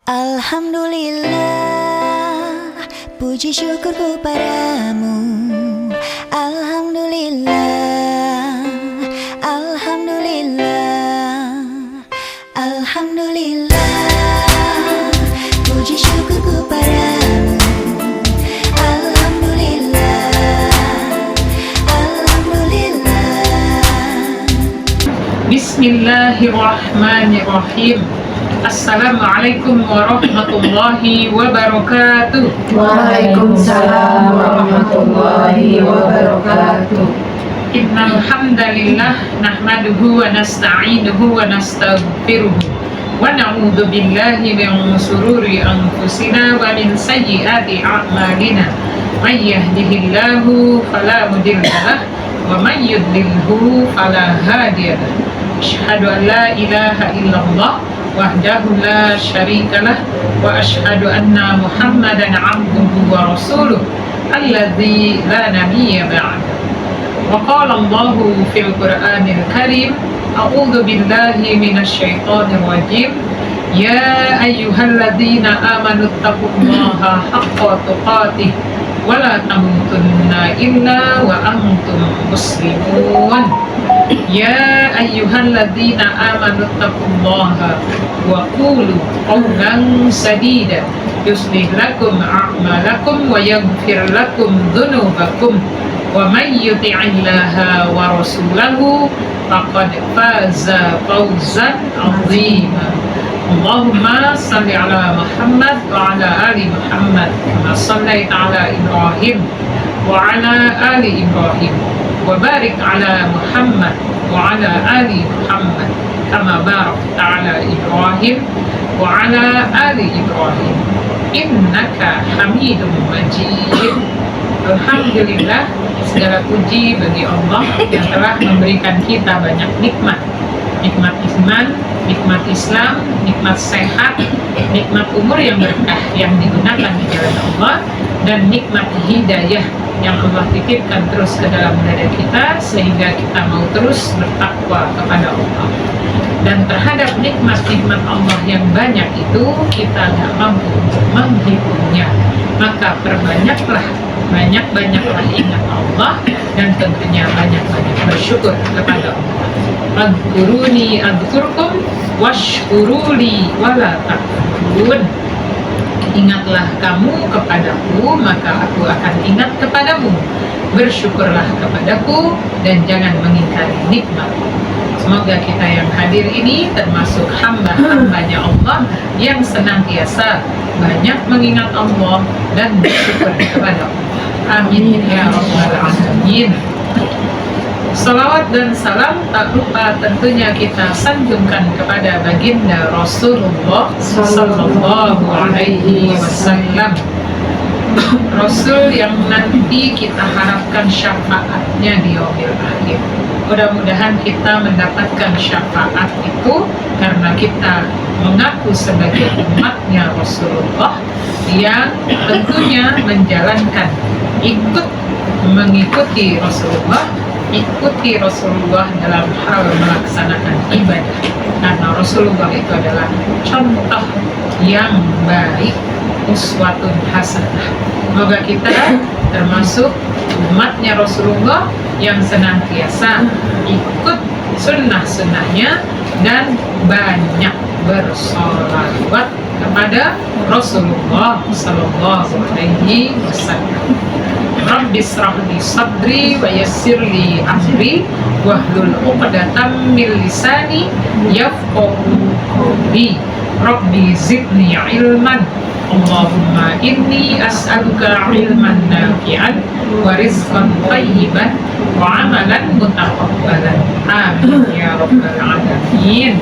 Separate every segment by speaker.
Speaker 1: Alhamdulillah, puji syukurku padamu. Alhamdulillah, Alhamdulillah, Alhamdulillah, puji syukurku padamu. Alhamdulillah, Alhamdulillah.
Speaker 2: Bismillahirrahmanirrahim. Assalamualaikum warahmatullahi wabarakatuh.
Speaker 3: Waalaikumsalam warahmatullahi wabarakatuh.
Speaker 2: Innal hamdalillah nahmaduhu wa nasta'inuhu wa nastaghfiruh wa na'udzu billahi min shururi anfusina wa min sayyiati a'malina. May yahdihillahu fala mudilla lahu wa may yudlilhu fala hadiya lahu. Asyhadu an la ilaha illallah wahdahu la syarikalah wa asyhadu anna Muhammadan abduhu wa rasuluh alladzi la nabiyya ba'da. Wa qala Allahu fil Qur'anil Karim, a'udzu billahi minasy syaithanir rajim. Ya ayyuhalladzina amanu taqullaha haqqa tuqatih wa la tamutunna illa wa antum muslimun. Ya ayyuhalladzina amanu taqullaha wa qulu qawlan sadida yuslih lakum a'malakum wa yaghfir lakum dhunubakum wa may yuti'illaha wa rasulahu faqad faza fawzan 'azima. Allahumma salli ala Muhammad wa ala ali Muhammad kama sallaita ala Ibrahim wa ala ali Ibrahim wa barik ala Muhammad wa ala ali Muhammad kama barakta ala Ibrahim wa ala ali Ibrahim innaka Hamidum Majid. Alhamdulillah, segala puji bagi Allah yang telah memberikan kita banyak nikmat. Nikmat iman, nikmat Islam, nikmat sehat, nikmat umur yang berkah yang digunakan di jalan Allah, dan nikmat hidayah yang Allah titipkan terus ke dalam dada kita sehingga kita mau terus bertakwa kepada Allah. Dan terhadap nikmat-nikmat Allah yang banyak itu kita nggak mampu menghitungnya. Maka perbanyaklah, banyak-banyaklah ingat Allah, dan tentunya banyak-banyak bersyukur kepada Allah. Adkuruni adkurkum washkuruli wala takfurun. Ingatlah kamu kepadaku, maka aku akan ingat kepadamu. Bersyukurlah kepadaku dan jangan mengingkari nikmat. Semoga kita yang hadir ini termasuk hamba-hambanya Allah yang senantiasa banyak mengingat Allah dan bersyukur kepada Allah. Amin ya rabbal alamin. Salawat dan salam tak lupa tentunya kita sanjungkan kepada baginda Rasulullah sallallahu alaihi wasallam. Rasul yang nanti kita harapkan syafaatnya di yaumil akhir. Mudah-mudahan kita mendapatkan syafaat itu karena kita mengaku sebagai umatnya Rasulullah yang tentunya menjalankan, mengikuti Rasulullah, ikuti Rasulullah dalam hal melaksanakan ibadah, karena Rasulullah itu adalah contoh yang baik, uswatun hasanah. Semoga kita termasuk umatnya Rasulullah yang senantiasa ikut sunnah-sunnahnya dan banyak bersolawat kepada Rasulullah sallallahu alaihi wasallam. Rabbi shrah li sadri wa yassir li amri wahlul 'uqdatam min lisani yafqahu qawli. Rabbi zidni ilman. Allahumma inni as'aluka ilman nafi'an wa rizqan thayyiban wa amalan mutaqabbalan. Amin ya rabbal alamin.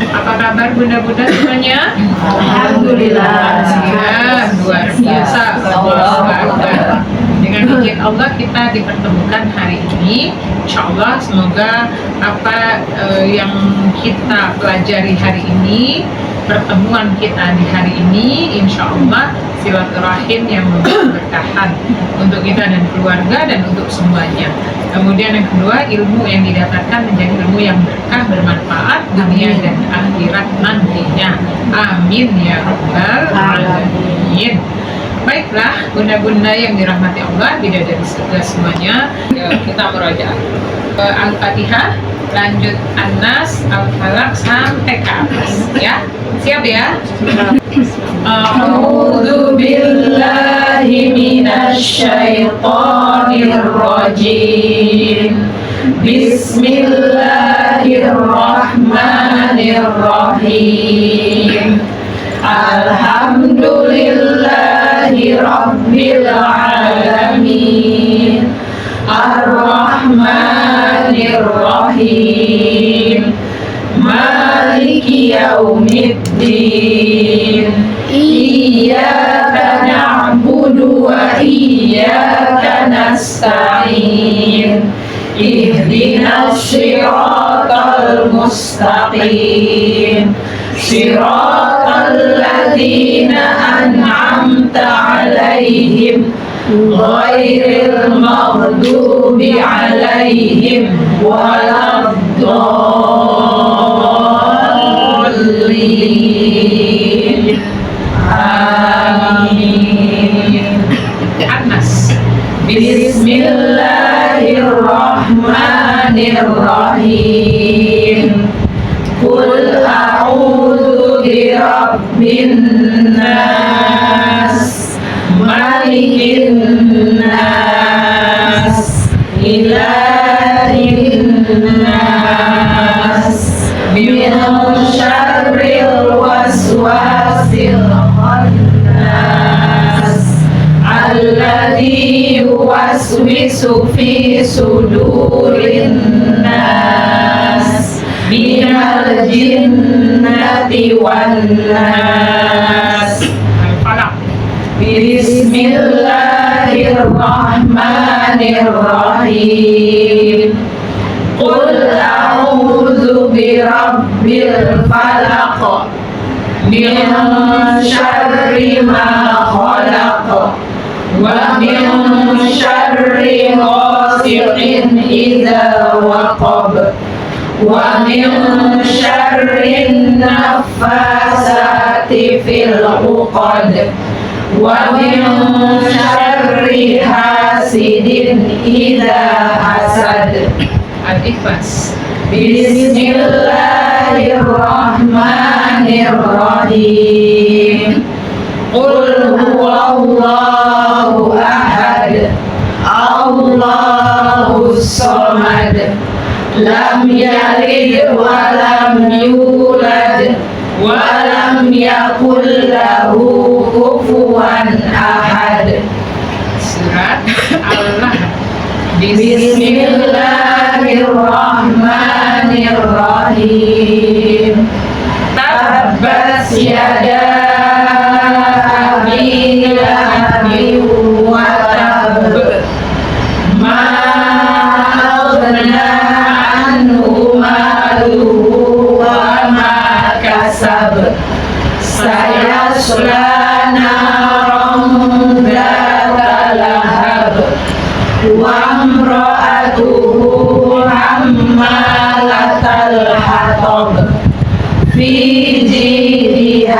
Speaker 2: Apa kabar bunda-bunda semuanya?
Speaker 3: Alhamdulillah.
Speaker 2: Ya, luar biasa. Allahu Akbar. Dengan izin Allah kita dipertemukan hari ini. Insya Allah semoga apa yang kita pelajari hari ini, pertemuan kita di hari ini, insya Allah silaturahim yang berkahan untuk kita dan keluarga dan untuk semuanya. Kemudian yang kedua, ilmu yang didapatkan menjadi ilmu yang berkah, bermanfaat dunia dan akhirat nantinya. Amin ya rabbal alamin. Baiklah, bunda-bunda yang dirahmati Allah, bidadari surga semuanya, kita merajaah Al-Fatihah, lanjut An-Nas, Al-Falaq sampai ke atas, ya. Siap ya? A'udzu billahi minasy syaithanir rajim. Bismillahirrahmanirrahim. Alhamdulillahi rabbil alamin. Ar-Rahmanir Rahim. Maliki yaumiddin. Iyyaka na'budu wa iyyaka nasta'in. Ihdinas siratal mustaqim. Siratal ladzina an'amta 'alaihim ghairil maghdubi 'alaihim waladdallin. Amin. Anas. Bismillahirrahmanirrahim. Qul a'udzu birabbin nas, malikin nas, ilahin nas, min syarril waswasil khannas, alladzi yuwaswisu fi sudurin nas, minal jinnati wan nas. Al-Falaq. Bismillahirrahmanirrahim. Qul a'udzu birabbil falaq, min syarri ma khalaq, wa min syarri ghasiqin idza waqab, wa min syarrin naffasati fil 'uqad, wa min syarri hasidin idza hasad. Al-Ikhlas. Bismillahirrahmanirrahim. Qul huwallahu ahad, Allahus samad, lam yalid wa lam yulad wa lam yakul lahu kufuwan ahad. Surat Al-Nahl. Bismillahirrahmanirrahim. Tabbas yada abi lahabin wa tab, ma aghna anhu maluhu wa ma kasab, sayasla naran dzata lahab, wa imra'atuhu hammalatal hatab, fi jidha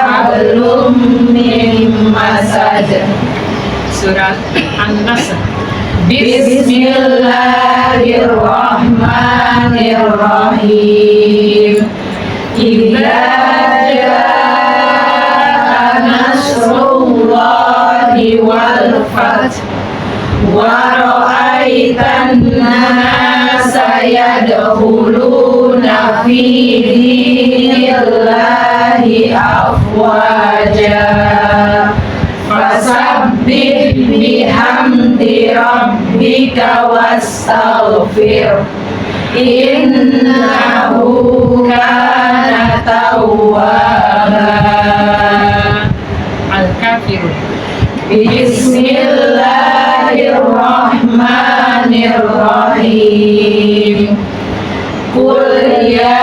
Speaker 2: hablum min masad. Surat An-Nasr. Bismillahirrahmanirrahim. Idza jaa nasrullahi wal fath, wa ra'aitan nasa yadkhuluna fi dinillahi afwaja, fasabbih bihamdi rabbika wastaghfir, innahu kana tawwaba. Al-Kafirun. Bismillahirrahmanirrahim. Qul ya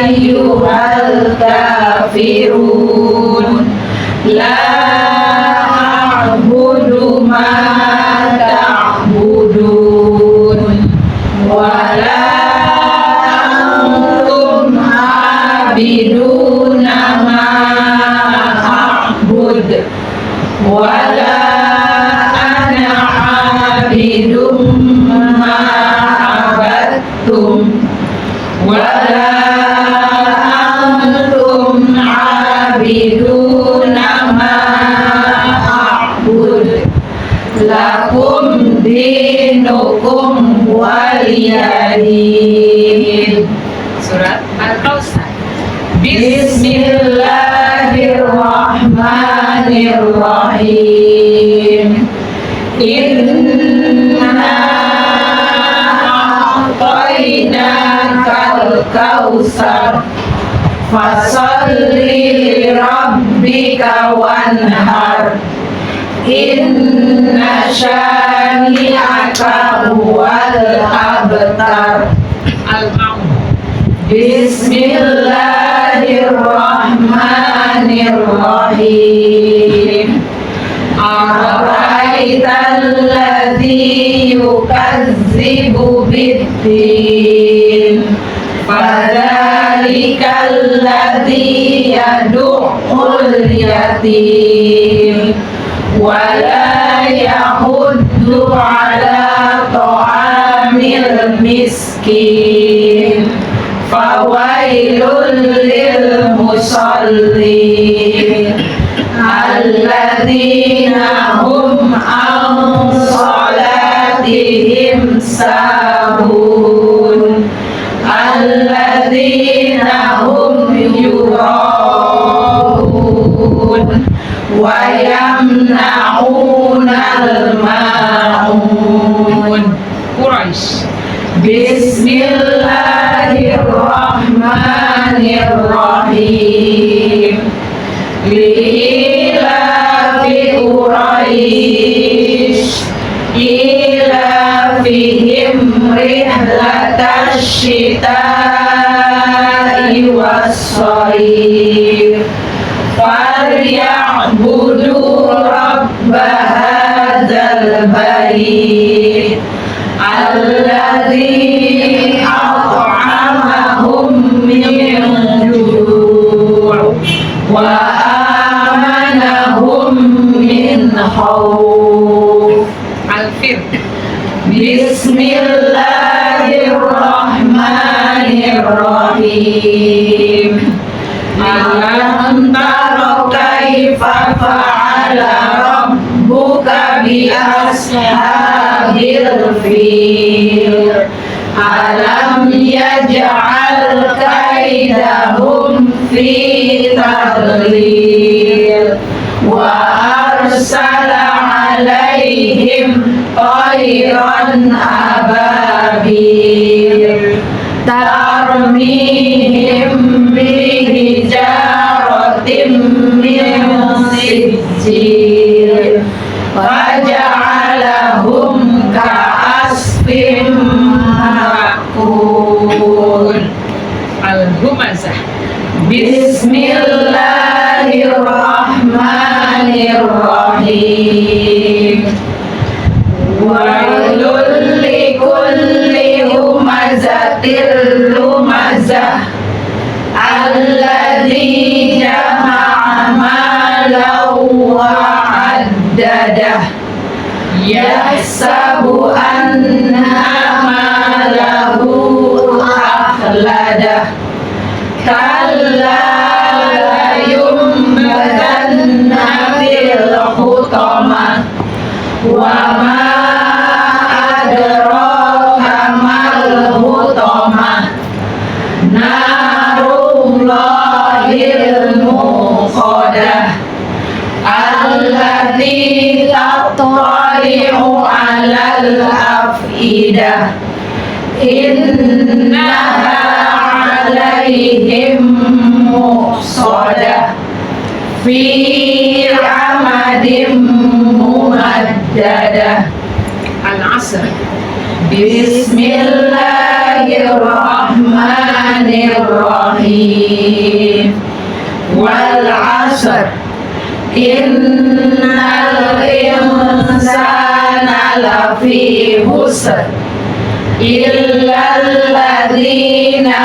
Speaker 2: ayyuhal kafirun,
Speaker 3: لا أعبد ما تعبدون ولا أنتم عابدون ما أعبد ولا أنا عابد ما عبدتم ولا أنتم عابدون ما أعبد لكم دينكم ولي دين.
Speaker 2: Surat Al-Kautsar.
Speaker 3: Bismillahirrahmanirrahim. Inna a'tainakal kautsar fasalli li rabbika wanhar inna syani'aka huwal abtar.
Speaker 2: Al-Maun.
Speaker 3: Bismillahirrahmanirrahim. Ara'aital ladzi yukazzibu biddin fadzalikal ladzi yad'ul yatim wa la yahuddu ala ta'amil miskin fawailul lil musallin alladzina hum an salatihim sahun alladzina hum yura'un wa yamna'unal ma'un.
Speaker 2: Quraisy.
Speaker 3: Bismillahirrahmanirrahim. Li'ilafi Quraisy ilafihim rihlatash shita'i was-shayf falya'budu rabba hadzal bait alladzi at'amahum min ju' wa amanahum min khawf.
Speaker 2: Al-Fir.
Speaker 3: Bismillahirrahmanirrahim. Alam tara kaifa fa'ala rabbuka bi ashabil fil alam yaj'al kaidahum fi tadlil wa arsala alaihim tayran ababil tarmihim bihijaratin min sijil faja'alahum ka'asfin ma'kul.
Speaker 2: Al-Humazah.
Speaker 3: Bismillahirrahmanirrahim. Wailul likulli humazatil lumazah alladzi jama'a malan wa 'addadah yahsabu anna malahu akhladah kalla la yumbadanna fil hutamah wa ma adraka mal hutamah narullahil muqadah allati tattali'u 'alal afidah innaha 'alaihim muqsadah fi 'amadin mumaddadah.
Speaker 2: Al-Asr.
Speaker 3: Bismillahirrahmanirrahim. Wal 'asr Innal insana lafi khusr illal ladzina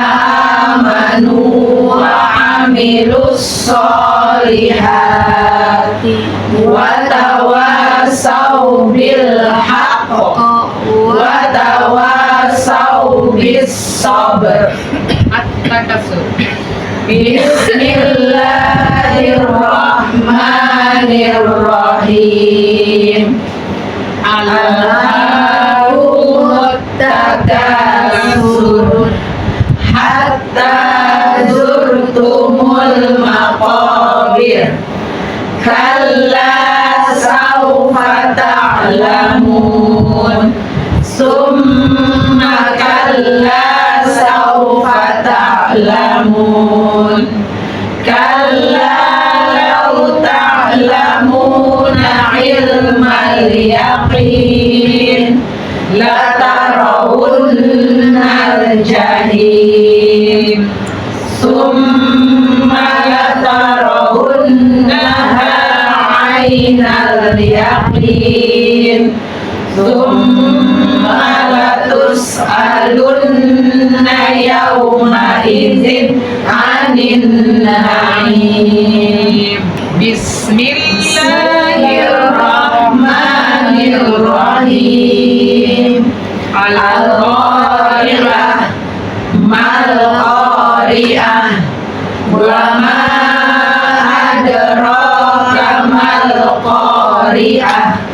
Speaker 3: amanu wa amilus solihati wa tawassaw bil haqq wa tawassaw bis sabr.
Speaker 2: At-takasur.
Speaker 3: Bismillahirrahmanirrahim. Alhaakumut takatsur hatta zurtumul maqabir. Kalla sawfa ta'lamun. Summa kalla sawfa ta'lamun. Kalla law ta'lamuna ilmal yaqin la tarawunnal jahim. Summa la tarawunnaha aynal yaqin. Summa latus'alunna yawma idzin 'anil na'im. Bismillahirrahmanirrahim. Al-Qari'ah mal-Qari'ah wa ma adraka mal-Qari'ah.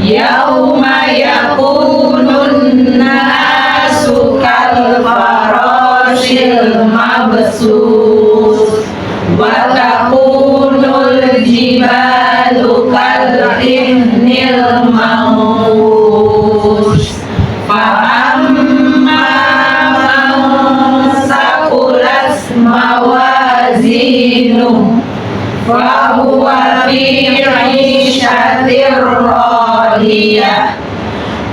Speaker 3: Yauma yakunun nasu kal farashil mabsus wa takunul jibalu kal ihnil manfush. Fa amma man saqulat mawazinuhu fa huwa fi 'ishatir radiyah.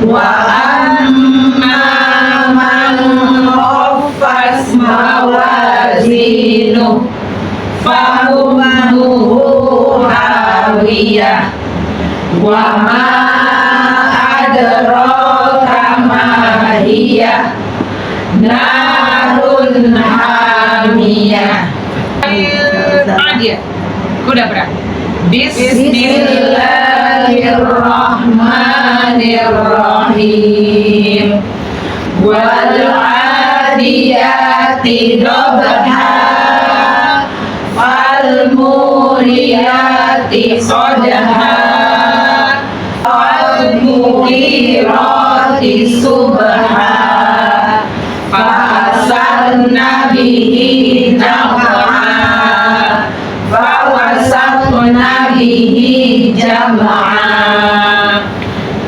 Speaker 3: Wa amma man khaffat mawazinuhu fa ummuhu hawiyah. Wa ma adraka ma hiya narun hamiyah.
Speaker 2: Al-Adiyah. Udah berapa?
Speaker 3: Bismillahirrahmanirrahim. Wal 'adiyati dhabha fal muriyati qadha fal mughirati subha fa asarna bihi jam'a fa wasatna bihi jam'a.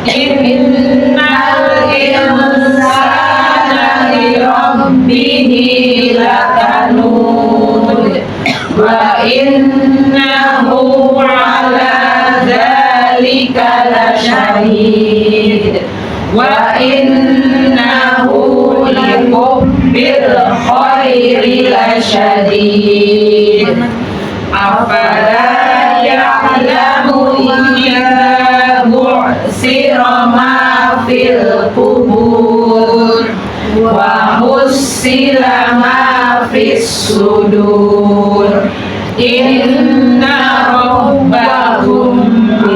Speaker 3: Innal insana li rabbihi lakanud wa innahu ala dzalika lasyahid wa innahu lihubbil khairi lasyadid. Afala ya'lamu idza bu'sira ma fil qubur wa hussila ma fis sudur. Inna rabbahum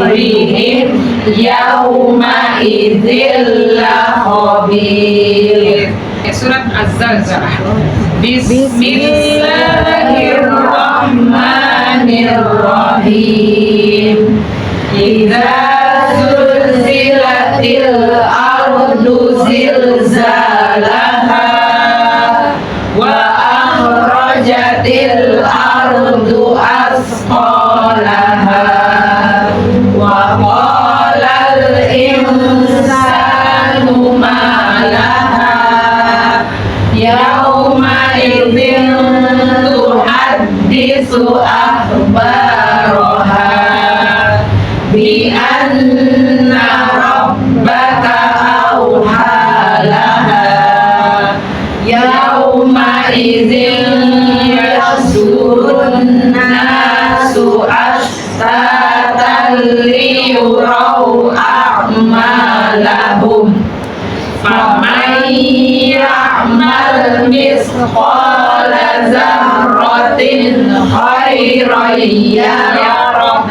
Speaker 3: bihim yawma idzil lakhabir.
Speaker 2: Surat Az-Zalzalah.
Speaker 3: Bismillahirrahmanirrahim. Idza zulzilatil ardu zilzalaha wa akhrajatil ardu asqalaha wa qalal insanu ma laha yauma idzin tuhaddisu akhbaraha bi anna rabbaka awhalaha yauma idzin yasurun nasu ashtaha ya'mal misqala dzarratin khairan yarah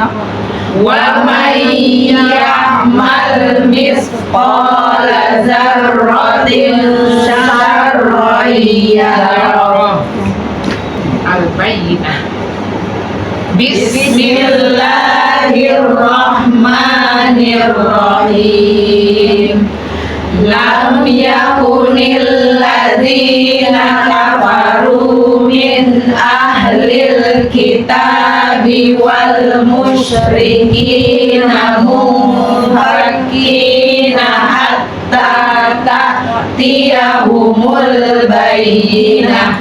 Speaker 3: wa man ya'mal misqala dzarratin syarran yarah.
Speaker 2: Al-Bayyinah.
Speaker 3: Bismillahirrahmanirrahim. Lam yakunil ladzina kafaru min ahlil kitabi wal musyrikina munfakina hatta ta'tiyahumul bayyinah.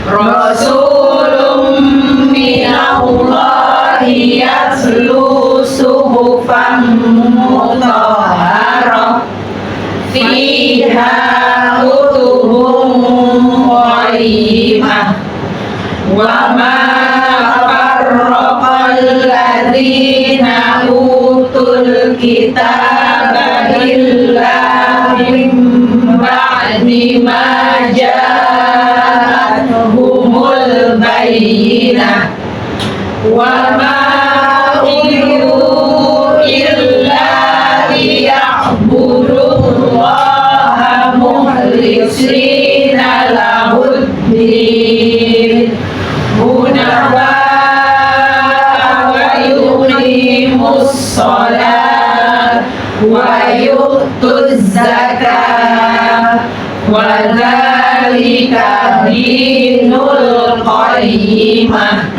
Speaker 3: Rasulun minallahi yatlu suhufan mutahharah fiha kutubun qayyimah wa ma farraqal ladzina utul kitaba illa min ba'di ma ja'atuhumul bayyinah wa ma umiru illa liya'budullaha mukhlisina lahuddin hunafa wa yuqimus shalah wa yu'tuz zakah wa dzalika dinul qayyimah.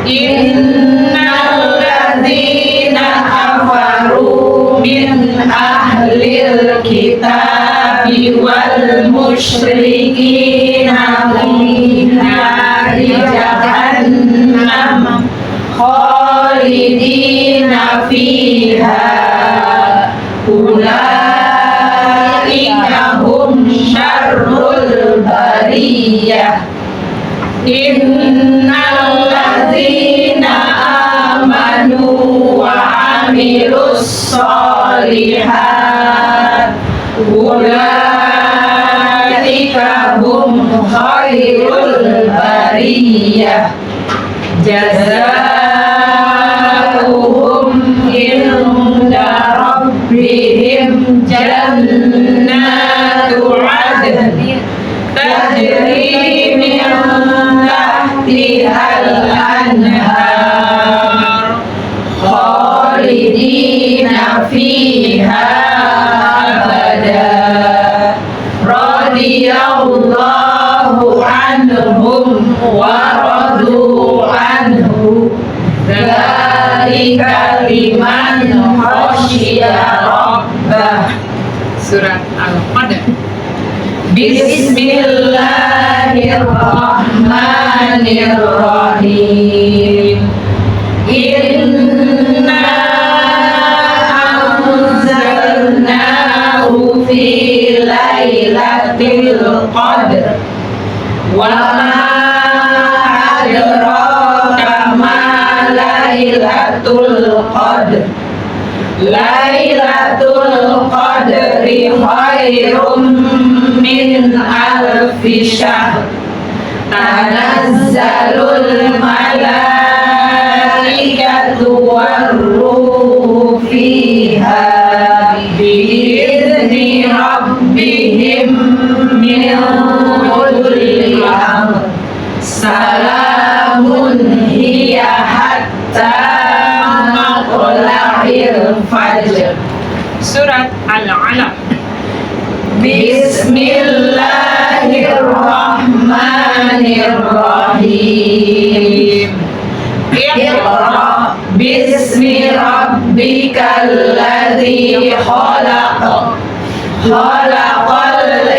Speaker 3: Innal ladzina kafaru min ahlil kitabi wal musyrikina fi nari jahannam khalidina fiha ulaika hum syarrul bariyah. Innal ladzina amanu wa amilus sholihat ulaika hum khairul bariyah. Jazaohum inda rabbihim jannatu adnin tajri min tahtihal anhar khalidina fiha abada radiyallahu anhum wa radu anhu dzalika liman khasyiya rabbah.
Speaker 2: Surat Al-Qadr.
Speaker 3: Bismillahirrahmanirrahim. Inna anzalnahu fi lailatul qadr wa ma adraka ma lailatul qadr. Lailatul qadri khairum min alfi syahr. Tanazzalul malaikatu warruhu fiha biizni rabbihim min kulli amr. Salamun hiya hatta matla'il fajr.
Speaker 2: Surat Al-Alaq.
Speaker 3: Bismillahirrahmanirrahim. Iqra bismi rabbikal ladzi khalaq. Khalaqal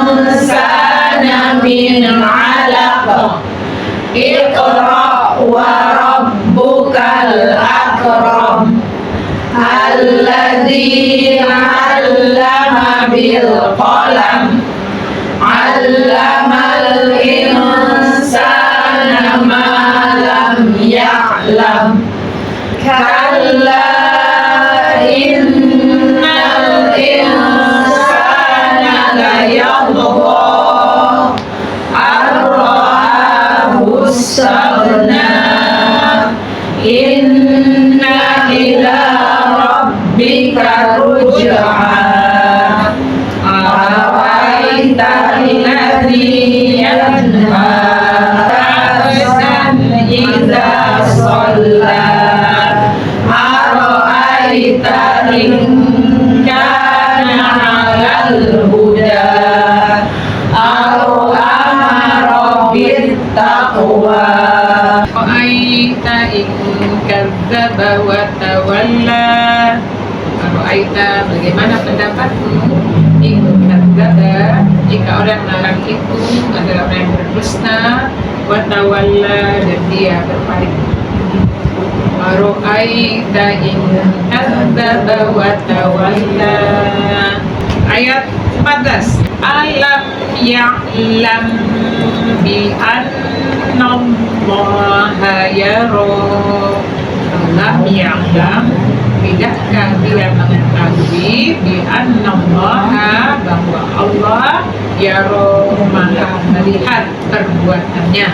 Speaker 3: insana min 'alaq. Iqra wa rabbukal akram. Alladzi 'allama bil qalam. 'Allamal insana ma lam ya'lam. Kalla innal insana la yatgha Inna ila rabbika ruj'a. Araita alladhi yanha 'abdan idza shalla. Araita in kana 'alal huda aw amara bit taqwa.
Speaker 2: Ra'aita in kadzdzaba wa tawalla. Ra'aita, bagaimana pendapatmu? In kadzdzaba, jika orang melarang itu adalah orang yang berdusta, wa tawalla, dan dia berpaling. Ra'aita in kadzdzaba wa tawalla. Ayat 14. Alam ya'lam bi annallaha yara. Alam ya'lam, tidakkah dia mengetahui bi annallaha, bahwa Allah yara, maha melihat perbuatannya.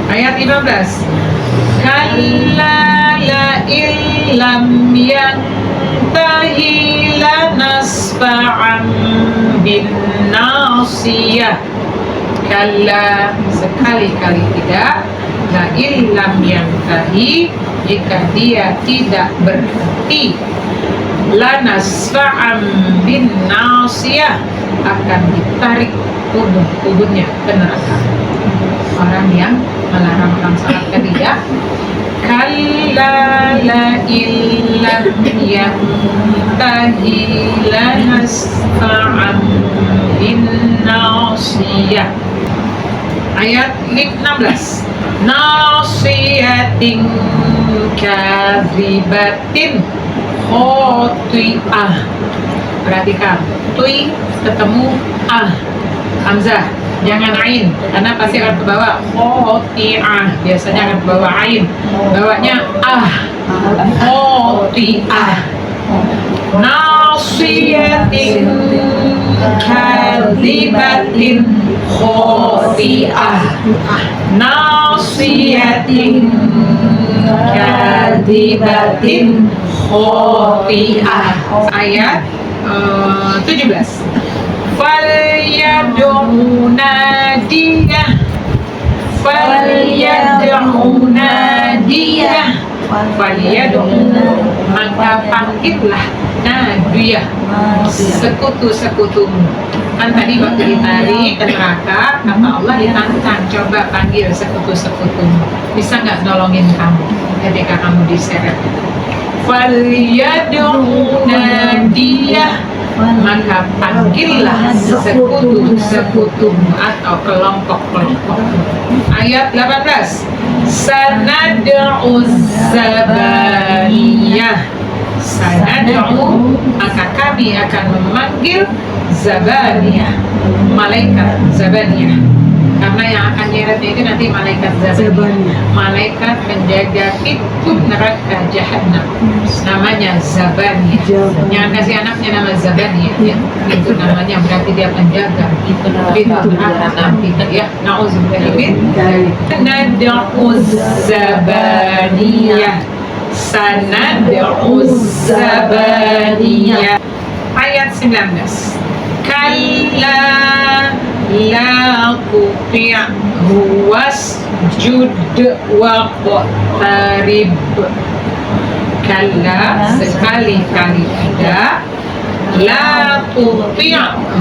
Speaker 2: Ayat 15. Kalla la illam yantahi lanasfa'an bin nasiyah. Kalla, sekali-kali tidak. La illam yantahi, jika dia tidak berhenti. Lanasfa'an bin nasiyah, akan ditarik tubuhnya ke neraka. Orang yang melarang orang salat tidak. Kalla la illam yantahi lanasfa'an bin nasiyah. Ayat 16. Nasiyatin kadzibatin khoti'ah. Perhatikan, tui ketemu hamzah, jangan ain, karena pasti akan ke bawah. Khoti'ah biasanya akan ke bawah ain, bawahnya khoti'ah. Nasiyatin kadzibatin khoti'ah. Nasiyatin kadzibatin khoti'ah. Ayat 17. Falyad'u nadiyah. Falyad'u nadiyah. Falyad'u, maka panggillah nadiyah, sekutu-sekutumu. Kan tadi waktu ditarik ke neraka, kata Allah ditantang, coba panggil sekutu-sekutumu. Bisa nggak nolongin kamu ketika kamu diseret? Falyad'u nadiyah, maka panggillah sekutu-sekutumu atau kelompok-kelompok. Ayat 18. Sanad'u zabaniyah. Sanad'u, maka kami akan memanggil zabaniyah, malaikat zabaniyah. Karena yang akan nyeretnya itu nanti malaikat zabaniyah, malaikat penjaga pintu neraka jahanam, namanya zabaniyah. Yang kasih anaknya nama zabaniyah, ya, itu namanya berarti dia penjaga pintu neraka nanti, ya. Nauzubillah min nad'u zabaniyah. Sanad'u zabaniyah. Ayat 19. Kalla la tuti'hu wasjud waqtarib. Kalla, sekali-kali tidak. La tuti'hu,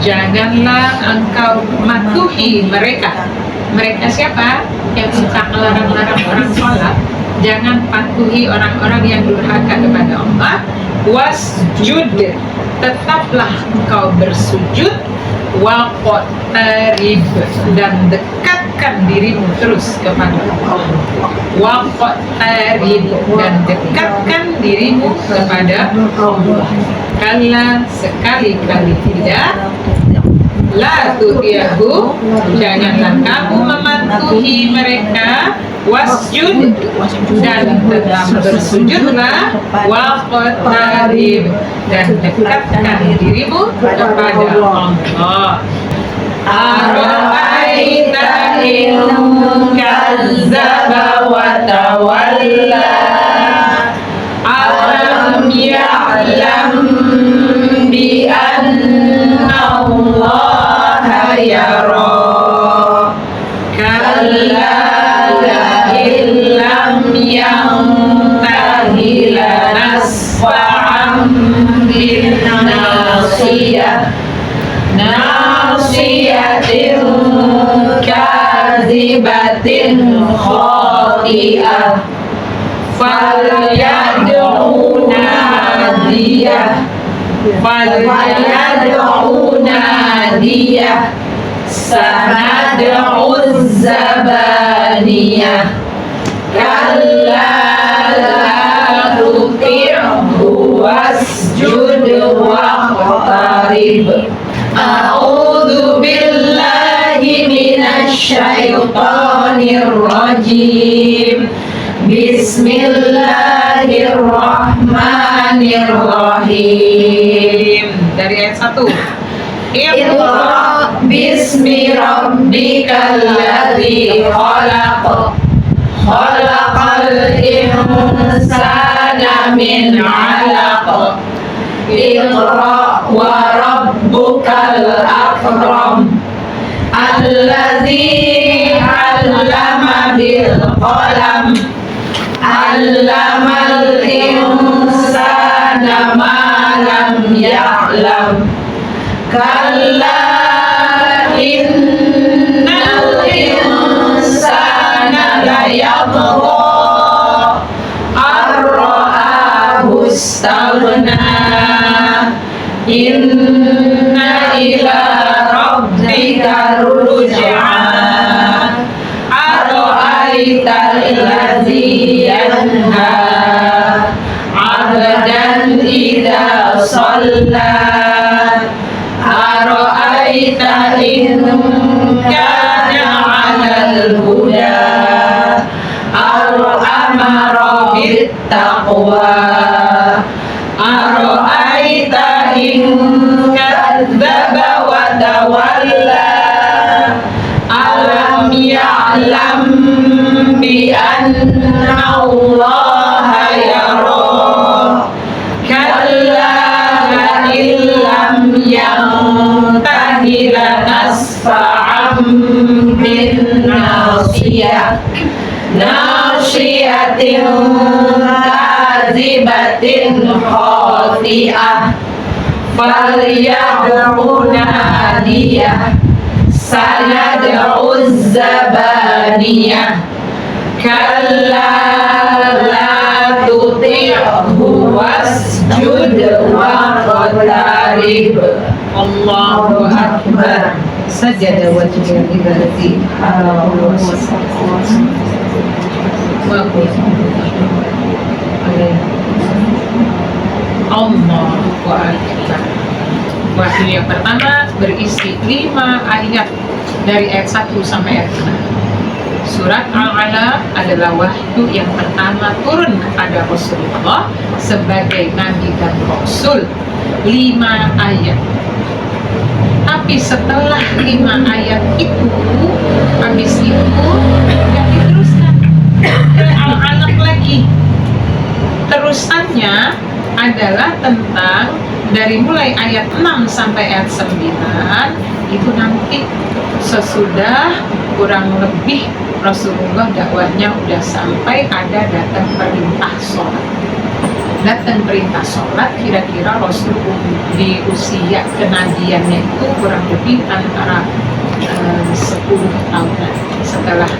Speaker 2: janganlah engkau matuhi mereka. Mereka siapa? Yang suka melarang-larang orang sholat. Jangan patuhi orang-orang yang durhaka kepada Allah. Wasjud, tetaplah engkau bersujud. Waqtarib, dan dekatkan dirimu terus kepada Allah. Waqtarib, dan dekatkan dirimu kepada Allah. Kalla, sekali-kali tidak. La tuti'hu, janganlah kamu mematuhi mereka. Wasjud, dan tetap bersujudlah. Waqtarib, dan dekatkan dirimu kepada Allah. Ara'aita in kazzaba wa tawalla.
Speaker 3: kadzibatin khati'ah falyad'u nadiyah sanad'u zabaniyah kalla la tuti'hu wasjud waqtarib. A'udzu billahi minasy syaithanir rajim. Bismillahirrahmanirrahim.
Speaker 2: Dari ayat 1.
Speaker 3: Iqra bismi rabbikal ladzi khalaq. Khalaqal insana min 'alaq. Iqra wa rabbukal akram. Alladzi 'allama bil qalam. 'Allamal insana ma lam ya'lam. Kalla innal insana layatgha ar-ra'ahu istaghna. Inna ila rabbika ruj'a. Ara'aital ladzi yanha 'abdan idza shalla. Ara'aita in kana 'alal huda aw amara bit taqwa. Ara'aita in kadzdzaba wa tawalla. Alam ya'lam bi anna Allaha yara. Kalla illam yantahi lanasfa'an bin nasiyah. Nasiyatin kadzibatin khati'ah falyad'u nadiyah sanad'u zabaniyah kalla la tuti'hu wasjud waqtarib. Allahu akbar.
Speaker 2: Sajada wajhul ibadati Allahu akbar. Wahyu yang pertama berisi 5 ayat dari ayat 1 sampai ayat 6. Surat Al-Alaq adalah wahyu yang pertama turun kepada Rasulullah sebagai Nabi dan Rasul. 5 ayat. Tapi setelah 5 ayat itu, habis itu tidak diteruskan ke Al-Alaq lagi. Terusannya adalah tentang dari mulai ayat 6 sampai ayat 9 itu nanti sesudah kurang lebih Rasulullah dakwahnya udah sampai ada datang perintah sholat. Datang perintah sholat kira-kira Rasul di usia kenabiannya itu kurang lebih antara 10 tahunan setelah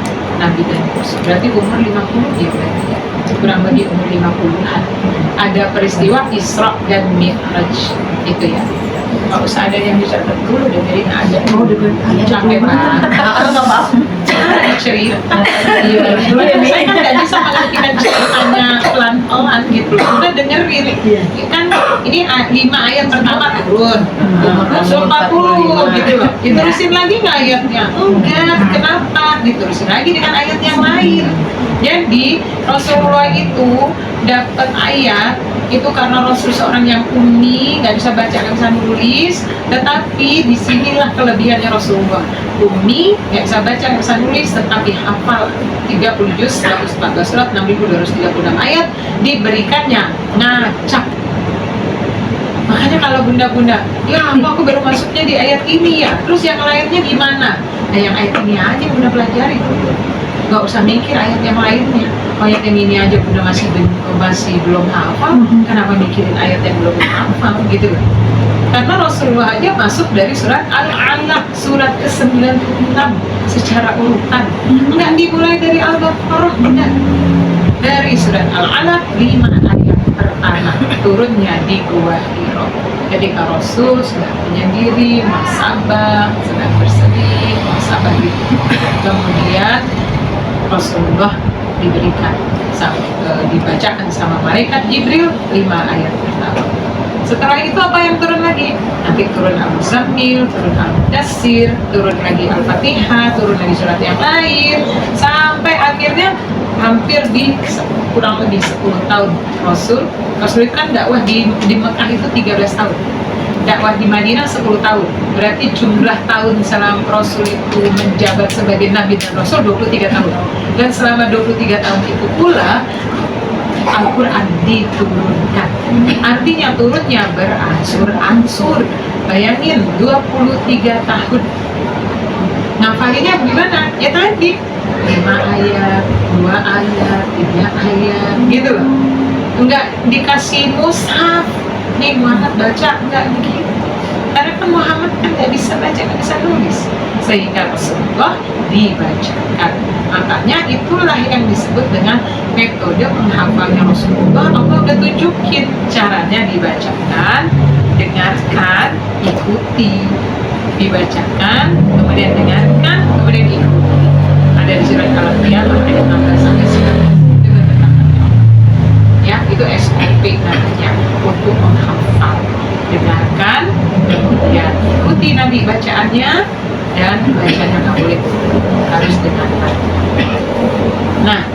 Speaker 2: Nabi dan Rasul. Berarti umur 50 dia berarti ya. Kurang lebih umur 50-an. Ada peristiwa Isra dan Mi'raj itu ya. Nggak usah ada yang bisa dulu, dengerin aja.
Speaker 3: Oh, dengerin aja.
Speaker 2: Capek banget.
Speaker 3: Nggak apa-apa.
Speaker 2: Cerita. Saya kan nggak bisa mengartikan ceritanya pelan-pelan gitu. Udah dengerin. Kan ini 5 ayat pertama turun. 40 gitu loh. Diterusin lagi nggak ayatnya? Enggak. Kenapa? Diterusin lagi dengan ayat yang lain. Jadi Rasulullah itu dapat ayat itu karena Rasul seorang yang umi, nggak bisa baca, nggak bisa nulis. Tetapi disinilah kelebihannya Rasulullah. Umi, nggak bisa baca, nggak bisa nulis, tetapi hafal 30 juz, 114 surat, 6.236 ayat, diberikannya ngacak. Makanya kalau bunda-bunda, ya aku baru masuknya di ayat ini ya, terus yang lainnya gimana? Nah yang ayat ini aja bunda pelajari dulu. Nggak usah mikir ayat yang lainnya. Ayat yang ini aja bunda masih belum hafal, kenapa mikirin ayat yang belum hafal gitu loh. Karena Rasulullah aja masuk dari surat Al-Alaq, surat ke-96 secara urutan. Enggak dimulai dari Al-Baqarah, enggak. Dari surat Al-Alaq 5 ayat pertama turunnya di Gua Hiro. Ketika Rasul sudah menyendiri, masabah, sedang bersedih, masabah gitu. Kemudian Rasulullah diberikan dibacakan sama malaikat Jibril 5 ayat pertama. Setelah itu apa yang turun lagi? Nanti turun Al-Muzammil, turun Al-Mudassir, turun lagi Al-Fatihah, turun lagi surat yang lain, sampai akhirnya hampir di kurang lebih 10 tahun Rasul itu kan dakwah di Mekah itu 13 tahun, dakwah di Madinah 10 tahun, berarti jumlah tahun selama Rasul itu menjabat sebagai Nabi dan Rasul 23 tahun. Dan selama 23 tahun itu pula Al-Quran diturunkan. Artinya turunnya beransur-ansur. Bayangin 23 tahun. Ngafalinnya gimana? Ya tadi 5 ayat, 2 ayat, 3 ayat gitu loh. Enggak dikasih mushaf nih Muhammad baca, enggak begitu. Karena kan Muhammad kan nggak bisa baca, nggak bisa nulis, sehingga Rasulullah dibacakan. Makanya itulah yang disebut dengan metode menghafalnya Rasulullah. Allah udah tunjukin caranya dibacakan, dengarkan, ikuti. Dibacakan, kemudian dengarkan, kemudian ikuti. Ada di surat Al-Qiyamah ayat 16 sampai 19. Ya, itu SOP namanya untuk menghafal. Dengarkan, kemudian ikuti Nabi bacaannya, dan bacanya nggak boleh harus dengarkan. Nah,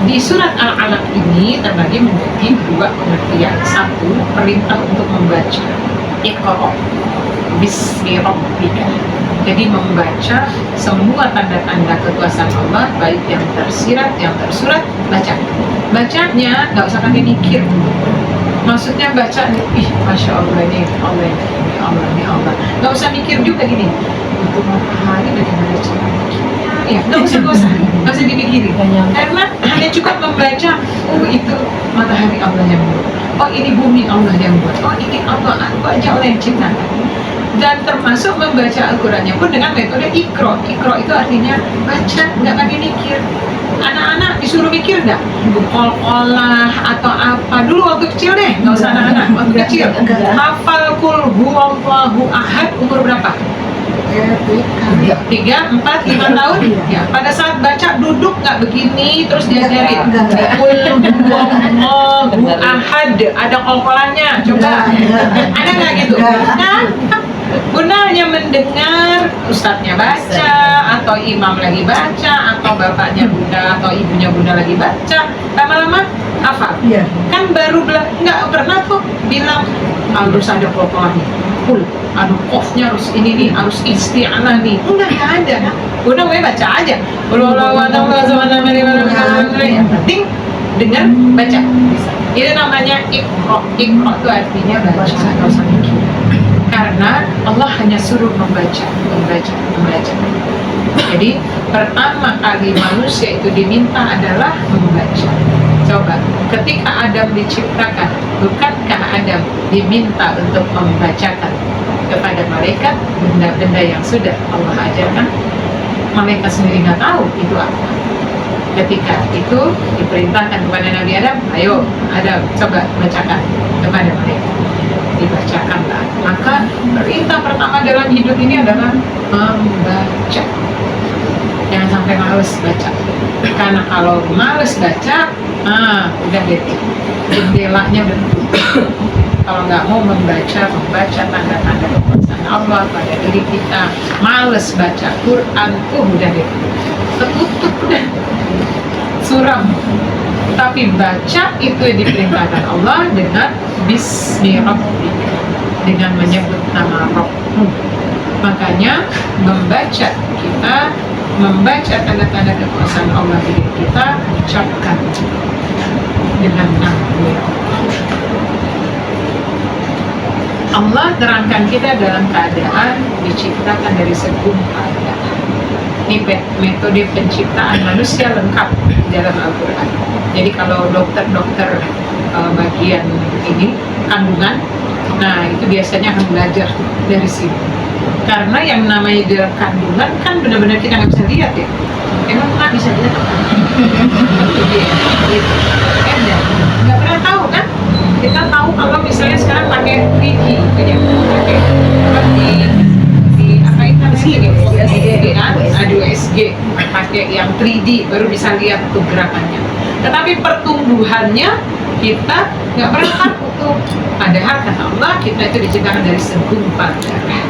Speaker 2: di surat Al-Alaq ini terbagi menjadi 2 pengertian. Satu, perintah untuk membaca, Iqra bismi rabbika. Jadi membaca semua tanda-tanda kekuasaan Allah, baik yang tersirat, yang tersurat, baca. Bacanya nggak usah pakai mikir. Maksudnya baca, ih Masya Allah ini Allah, ini Allah, ini Allah. Nggak usah mikir juga gini, untuk matahari bagaimana cara bikinnya. Ya, nggak usah dipikirin. Karena hanya cukup membaca, oh itu matahari Allah yang buat, oh ini bumi Allah yang buat, oh ini Allah aja Allah yang ciptakan. Dan termasuk membaca Al-Qurannya pun dengan metode Iqra. Iqra itu artinya baca, nggak pakai mikir. Anak-anak disuruh mikir nggak? Olah atau apa? Dulu waktu kecil deh, nggak usah anak-anak, waktu kecil. Hafal Qul Huwallahu Ahad umur berapa? 3, 4, 5 tahun? Ya, pada saat baca duduk nggak begini terus diajarin. Qul Huwallahu Ahad, ada kol-kolannya, coba. Ada nggak gitu? Nah, Bunda hanya mendengar ustadznya baca, atau imam lagi baca, atau bapaknya Bunda atau ibunya Bunda lagi baca, lama-lama hafal.
Speaker 3: Iya.
Speaker 2: Kan baru nggak pernah tuh bilang harus ada pokoknya, aduh qofnya harus ini nih, harus isti'anah nih. Enggak ada. Bunda gue baca aja. Yang penting dengar, baca. Itu namanya Iqra. Iqra itu artinya baca, nggak usah mikir. Karena Allah hanya suruh membaca. Jadi pertama kali manusia itu diminta adalah membaca. Coba, ketika Adam diciptakan, bukankah Adam diminta untuk membacakan kepada malaikat benda-benda yang sudah Allah ajarkan? Malaikat sendiri nggak tahu itu apa. Ketika itu diperintahkan kepada Nabi Adam, ayo Adam coba bacakan kepada malaikat. Dibacakanlah. Maka perintah pertama dalam hidup ini adalah membaca. Jangan sampai males baca. Karena kalau males baca, udah gitu. Jendelanya udah tutup. Kalau nggak mau membaca tanda-tanda kekuasaan Allah pada diri kita, males baca Quran, udah gitu. Tertutup udah. Suram. Tapi baca itu diperintahkan Allah dengan Bismi Rabbika, dengan menyebut nama Rabbmu. Makanya membaca tanda-tanda kekuasaan Allah di diri kita, ucapkan dengan nama Allah. Terangkan kita dalam keadaan diciptakan dari segumpal darah. Ini metode penciptaan manusia lengkap dalam Al-Quran. Jadi kalau dokter-dokter bagian ini kandungan Nah, itu biasanya akan belajar dari sini. Karena yang namanya di dalam kandungan kan benar-benar kita nggak bisa lihat ya. Emang nggak bisa lihat apa? Itu dia. Gitu. Kan ya? Nggak pernah tahu kan? Kita tahu kalau misalnya sekarang pakai 3D gitu ya. Pakai apa di apa itu namanya? Di 2SG, pakai yang 3D baru bisa lihat tuh gerakannya. Tetapi pertumbuhannya kita nggak pernah tahu tuh. Padahal kata Allah kita itu diciptakan dari segumpal darah.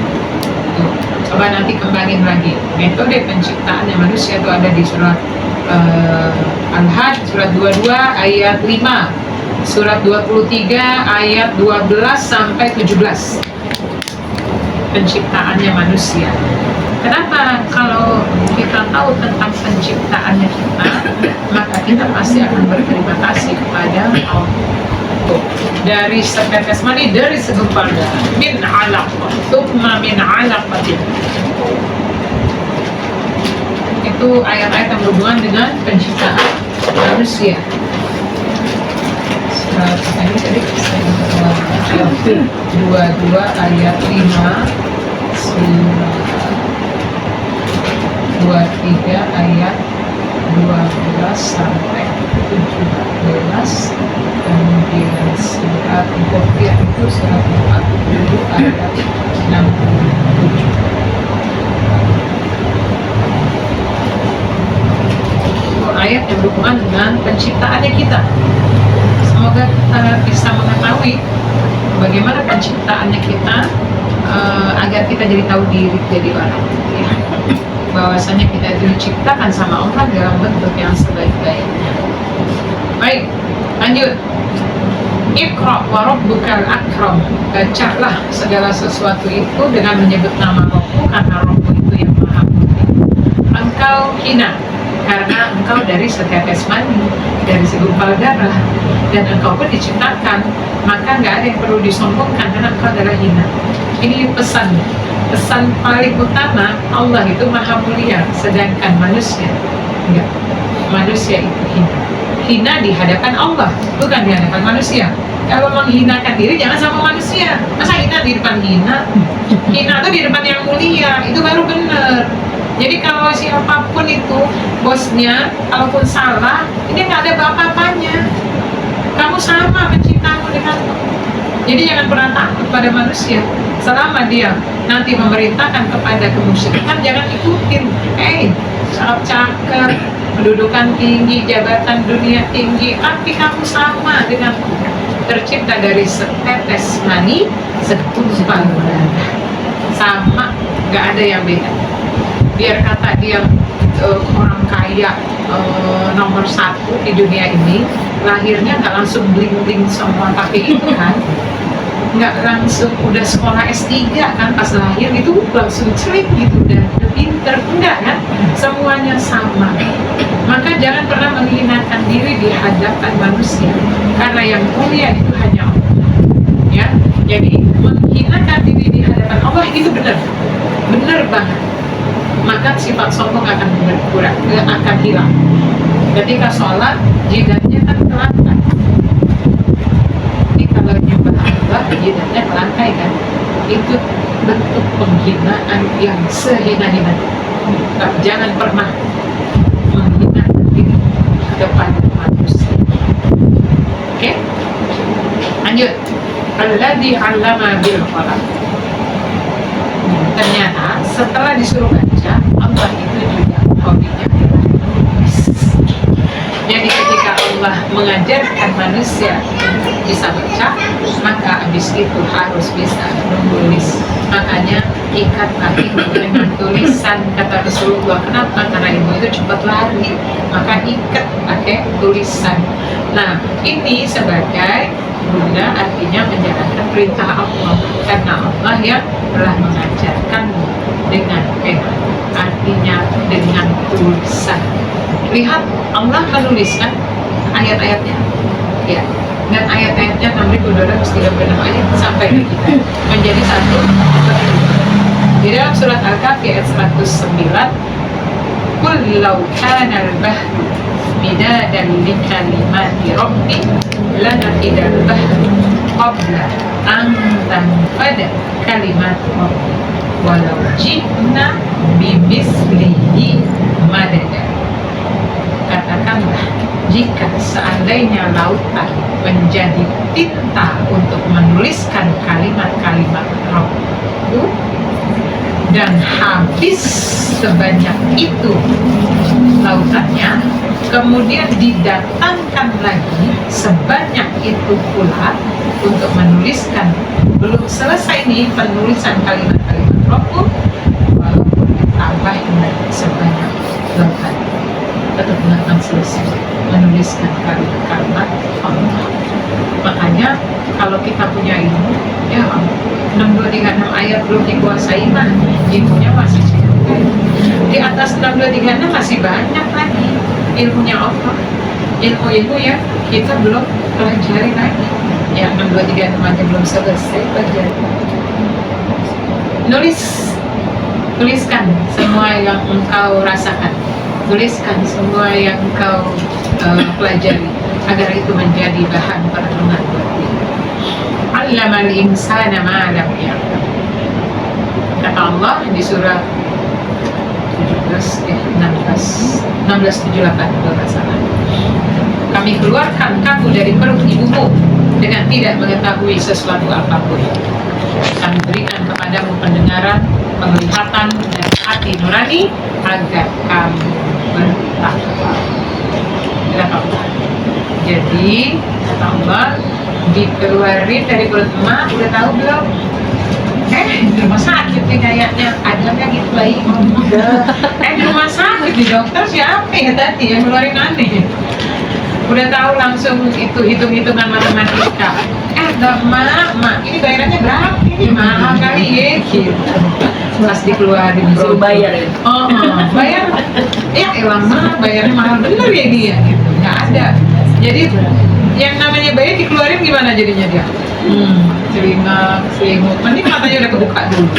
Speaker 2: Tuh, coba nanti kembangin lagi metode penciptaannya manusia itu ada di surat Al-Hajj surat 22 ayat 5, surat 23 ayat 12 sampai 17. Penciptaannya manusia. Kenapa? Kalau kita tahu tentang penciptaannya kita, maka kita pasti akan berterima kasih kepada Allah. Dari setetes mani, dari segumpal darah, min alaqah, thumma min alaqatin. Itu ayat-ayat yang berhubungan dengan penciptaan manusia. Ini tadi ayat 22 ayat 5, 23 ayat 12 sampai 17, kemudian surat Al-Qur'an itu surat 40 ayat 67. Ayat yang berhubungan dengan penciptaannya kita. Semoga kita bisa mengetahui bagaimana penciptaannya kita, agar kita jadi tahu diri jadi orang ya. Bahwasanya kita itu diciptakan sama Allah dalam bentuk yang sebaik-baiknya. Baik, lanjut. Iqra wa rabbukal akram. Bacalah segala sesuatu itu dengan menyebut nama Rabbu, karena Rabbu itu yang maha mulia. Engkau hina karena engkau dari setetes mani, dari segumpal darah, dan engkau pun diciptakan, maka nggak ada yang perlu disombongkan karena engkau adalah hina. Ini pesan paling utama, Allah itu maha mulia, sedangkan manusia enggak. Manusia itu hina di hadapan Allah, bukan di hadapan manusia. Kalau menghinakan diri jangan sama manusia. Masa hina di depan hina? Hina itu di depan yang mulia, itu baru benar. Jadi kalau siapapun itu bosnya, kalaupun salah, ini nggak ada apa-apanya. Kamu sama penciptamu denganmu. Jadi jangan pernah takut pada manusia. Selama dia nanti memerintahkan kepada kemusyrikan, jangan ikutin. Sangat cakep, kedudukan tinggi, jabatan dunia tinggi, tapi kamu sama denganku. Tercipta dari setetes mani, segumpal darah. Sama, nggak ada yang beda. Biar kata dia orang kaya nomor 1 di dunia ini, lahirnya nggak langsung bling-bling semua pakai itu kan, nggak langsung udah sekolah S3 kan, pas lahir itu langsung celik gitu, udah pinter, enggak kan, semuanya sama. Maka jangan pernah menghinakan diri di hadapan manusia, karena yang mulia itu hanya Allah ya. Jadi menghinakan diri di hadapan Allah itu benar banget, maka sifat sombong akan berkurang, akan hilang. Ketika sholat, jidatnya kan kelantai. Jadi kalau nyembah Allah, jidatnya kelantai kan, itu bentuk penghinaan yang sehina-hina. Jangan pernah menghina diri kepada manusia. Oke? Lanjut. Alladzi 'allama bil qalam. Ternyata setelah disuruh baca, Allah itu juga hobinya jadi ketika Allah mengajarkan manusia bisa baca, maka habis itu harus bisa menulis. Makanya ikatlah ilmu dengan tulisan, kata Rasulullah. Kenapa? Karena ilmu itu cepat lari, maka ikat pakai tulisan. Nah, ini sebagai Bunda artinya menjalankan perintah Allah, karena Allah yang telah mengajarkanmu dengan artinya dengan tulisan. Lihat, Allah menuliskan ayat-ayatnya ya, dan ayat-ayatnya 6.236 ayat sampai ke kita menjadi satu. Di dalam surat Al-Kahfi ayat 109 Qul law kana al-bahru midadan li kalimati rabbi lanafida al-bahru qabla an tanfada kalimat rabbi walau ji'na bimislihi madada. Katakanlah, jika seandainya lautan menjadi tinta untuk menuliskan kalimat-kalimat Rabbku dan habis sebanyak itu lautannya, kemudian didatangkan lagi sebanyak itu pula untuk menuliskan, belum selesai nih penulisan kalimat-kalimat Rabbku, walaupun ditambahin lagi sebanyak lautan, tetap nggak akan selesai menuliskan kalimat-kalimat Allah. Makanya kalau kita punya ilmu, ya 6236 ayat belum dikuasai mah ilmunya masih sedikit. Di atas 6236 masih banyak lagi ilmunya Allah, ilmu-ilmu yang kita belum pelajari lagi. Ya 6236 aja belum selesai pelajari. Tuliskan semua yang engkau rasakan, tuliskan semua yang engkau pelajari, agar itu menjadi bahan perenungan buat kita. Allamal insana ma lam ya'lam. Kata Allah di surah 1678 kalau nggak salah. Kami keluarkan kamu dari perut ibumu dengan tidak mengetahui sesuatu apapun. Kami berikan kepadamu pendengaran, penglihatan, dan hati nurani agar kamu bertakwa. Jadi kata Allah, dikeluarin dari perut emak, udah tahu belum? Di rumah sakit nih kayaknya ada nggak gitu bayi? Di rumah sakit, di dokter siapa ya tadi yang ngeluarin aneh? Udah tahu langsung itu hitung-hitungan matematika. Mak, ini bayarannya berapa? Ini mahal kali ya, gitu. Pas dikeluarin
Speaker 3: Suruh bayar ya?
Speaker 2: Bayar, ya elang mah bayarnya mahal bener ya dia, gitu. Nggak ada. Jadi yang namanya bayar dikeluarin gimana jadinya dia? Selingut. Ini matanya udah kebuka dulu.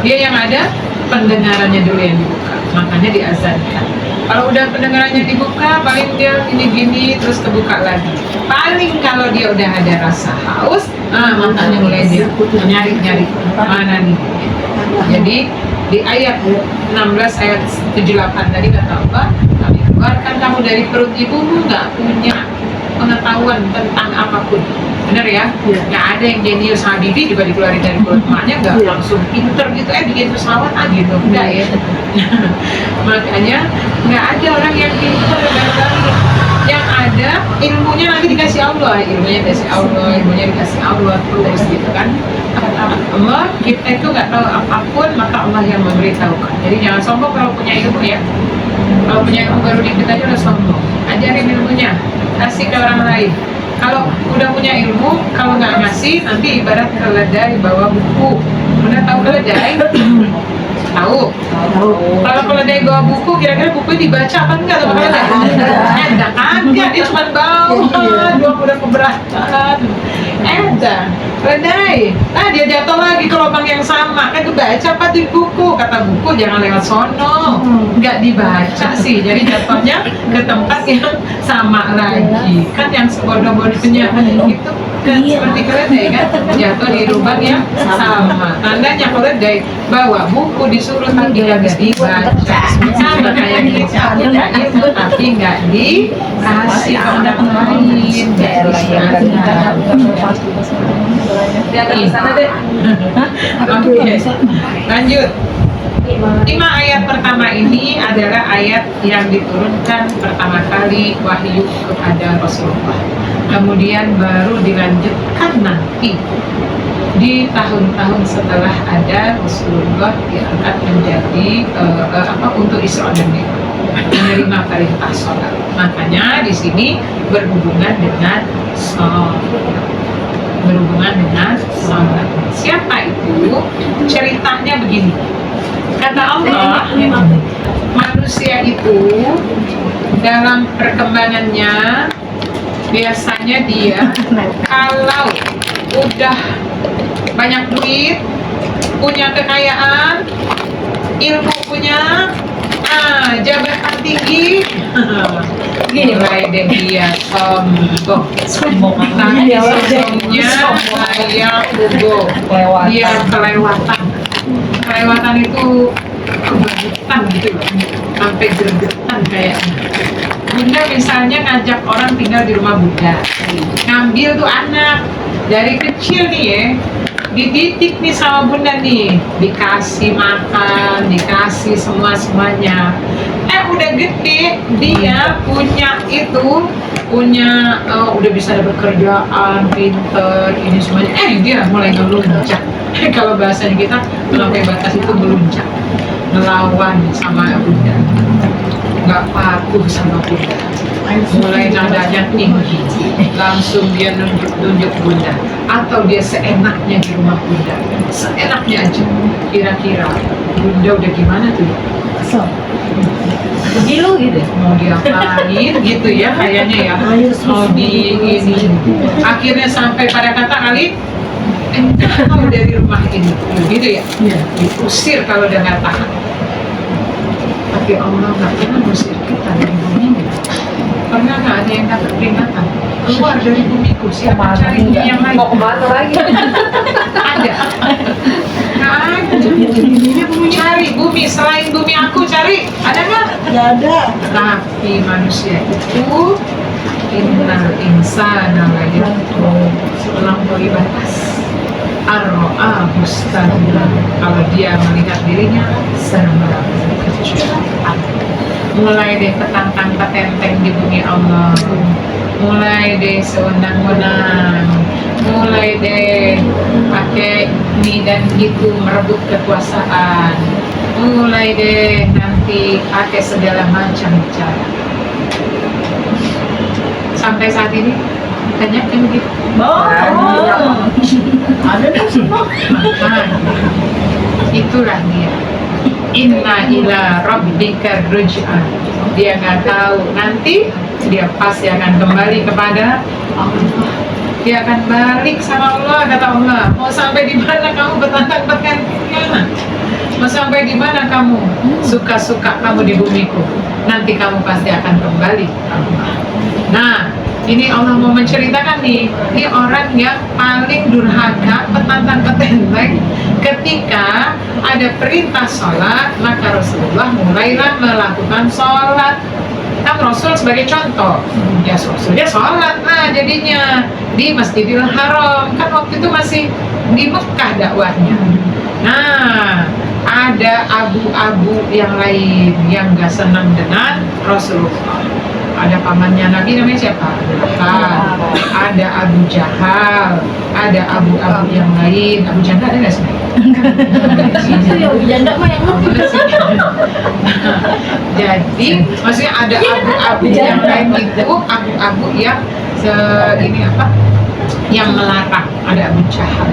Speaker 2: Dia yang ada pendengarannya dulu yang dibuka, makanya diazankan. Kalau udah pendengarannya dibuka, paling dia gini-gini terus kebuka lagi. Paling kalau dia udah ada rasa haus, matanya mulai dia nyari-nyari mana nih. Jadi di ayat 16 ayat 78 tadi kata Allah, kami keluarkan kamu dari perut ibumu nggak punya pengetahuan tentang apapun. Bener ya? Nggak ada yang jenius Habibie juga dikeluarin dari perut emaknya, nggak langsung pinter gitu, bikin pesawat gitu, enggak ya. Makanya nggak ada orang yang pinter dari yang ada ilmunya nanti dikasih Allah, ilmunya dikasih Allah terus gitu kan. Allah, kita itu nggak tahu apapun, maka Allah yang memberitahukan. Jadi jangan sombong kalau punya ilmu ya. Kalau punya ilmu baru dikit aja udah sombong. Ajarin ilmunya, kasih ke orang lain. Kalau udah punya ilmu, kalau nggak ngasih, nanti ibarat keledai bawa buku. Udah tahu keledai? Tahu. Kalau keledai bawa buku, kira-kira buku dibaca apa enggak sama keledai? Enggak, kagak, dia cuma bawa, dia udah keberatan. Keledai, dia jatuh lagi ke lubang yang sama, kan dibaca apa di buku? Kata buku jangan lewat sono, nggak dibaca sih, jadi jatuhnya ke tempat yang sama lagi. Kan yang sebodoh-bodohnya itu kan seperti keledai kan, jatuh di lubang yang sama. Tandanya keledai bawa buku disuruh tapi nggak dibaca. Sama kayak kita punya ilmu tapi nggak dikasih ke orang lain. Oke, lanjut. 5 ayat pertama ini adalah ayat yang diturunkan pertama kali wahyu kepada Rasulullah. Kemudian baru dilanjutkan nanti di tahun-tahun setelah ada Rasulullah diangkat menjadi untuk Isra dan Mi'raj, menerima perintah sholat. Makanya di sini berhubungan dengan sholat. Siapa itu? Ceritanya begini. Kata Allah, manusia itu dalam perkembangannya biasanya dia kalau udah banyak duit, punya kekayaan, ilmu punya, Nah, jabatan tinggi. Mulai deh dia sombong. Tadi sombongnya saya gugup. Dia kelewatan. Kelewatan itu kebergetan gitu loh. Sampai gregetan kayaknya. Bunda misalnya ngajak orang tinggal di rumah Bunda. Ngambil tuh anak dari kecil nih ya, dididik nih sama Bunda nih, dikasih makan, dikasih semuanya. Udah gede dia punya udah bisa ada pekerjaan, pinter, ini semuanya. Dia mulai ngeluncak. Kalau bahasanya kita melampaui batas itu meluncak, melawan sama Bunda, nggak patuh sama Bunda. Mulai nadanya tinggi, langsung dia nunjuk Bunda, atau dia seenaknya di rumah Bunda, seenaknya aja. Kira-kira Bunda udah gimana tuh?
Speaker 3: Begitu gitu.
Speaker 2: Mau diapain gitu ya kayaknya ya, mau di ini. Akhirnya sampai pada kata kali kalau dari rumah ini gitu ya, diusir kalau udah nggak tahan. Tapi Allah nggak pernah mengusir kita dari bumi. Pernah nggak ada yang dapat peringatan keluar dari bumiku, siapa cari bumi yang lain?
Speaker 3: Mau kemana lagi?
Speaker 2: Ada. Nggak ada. Cari bumi selain bumi aku, cari. Ada nggak?
Speaker 3: Nggak ada.
Speaker 2: Tapi manusia itu innal insana la yatgha, melampaui batas. Ar-ra'a mustaghna, kalau dia melihat dirinya serba kecuali. Mulai deh petantang petenteng di bumi Allah, mulai deh sewenang-wenang, mulai deh pakai ini dan itu merebut kekuasaan, mulai deh nanti pakai segala macam cara. Sampai saat ini banyak yang begitu.
Speaker 3: Ada tuh semua.
Speaker 2: Itulah dia. Inna ila rabbika ruj'an. Dia nggak tahu nanti dia pasti akan kembali kepada Allah. Dia akan balik sama Allah, kata Allah. Mau sampai di mana kamu bertantang-petentang? Mau sampai di mana kamu suka-suka kamu di bumiku? Nanti kamu pasti akan kembali ke Allah. Nah, ini Allah mau menceritakan nih, ini orang yang paling durhaka, petantang-petenteng. Ketika ada perintah sholat, maka Rasulullah mulailah melakukan sholat. Kan Rasul sebagai contoh, ya Rasulnya sholat lah jadinya di Masjidil Haram. Kan waktu itu masih di Mekah dakwahnya. Nah, ada abu-abu yang lain yang gak senang dengan Rasulullah. Ada pamannya Nabi namanya siapa? Ada Abu Jahal, ada abu-abu yang lain. Abu Janda ada nggak sih?
Speaker 3: Itu ya janda mah yang
Speaker 2: Jadi maksudnya ada abu-abu yang lain itu abu-abu yang ini apa? Yang melarang. Ada Abu Jahal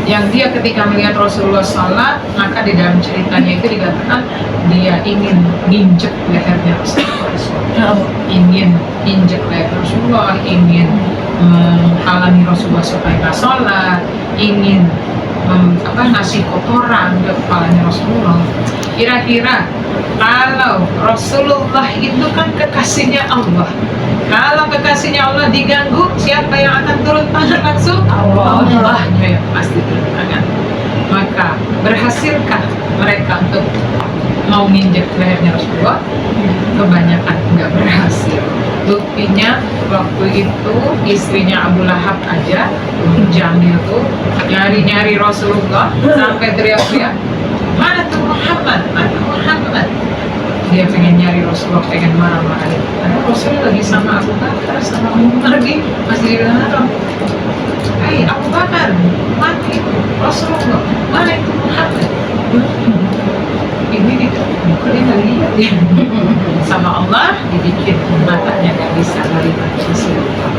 Speaker 2: yang dia ketika melihat Rasulullah sholat, maka di dalam ceritanya itu dikatakan dia ingin nginjek lehernya Rasulullah, ingin injek leher Rasulullah, ingin menghalangi Rasulullah supaya nggak sholat, ingin ngasih kotoran ke kepalanya Rasulullah. Kira-kira kalau Rasulullah itu kan kekasihnya Allah, kalau kekasihnya Allah diganggu, siapa yang akan turun tangan langsung? Allah yang pasti turun tangan. Maka berhasilkah mereka untuk mau nginjek lehernya Rasulullah? Kebanyakan nggak berhasil. Buktinya waktu itu istrinya Abu Lahab aja, Jamil tuh nyari-nyari Rasulullah sampai teriak-teriak, mana tuh Muhammad, mana Muhammad. Dia pengen nyari Rasulullah, pengen marah-marahin. Karena Rasulullah lagi sama Abu Bakar, sama Umar di Masjidil Haram. Hai Abu Bakar, mana itu Rasulullah, mana itu Muhammad? Ini dipukulin nggak lihat ya. Sama Allah dibikin matanya nggak bisa melihat Rasulullah.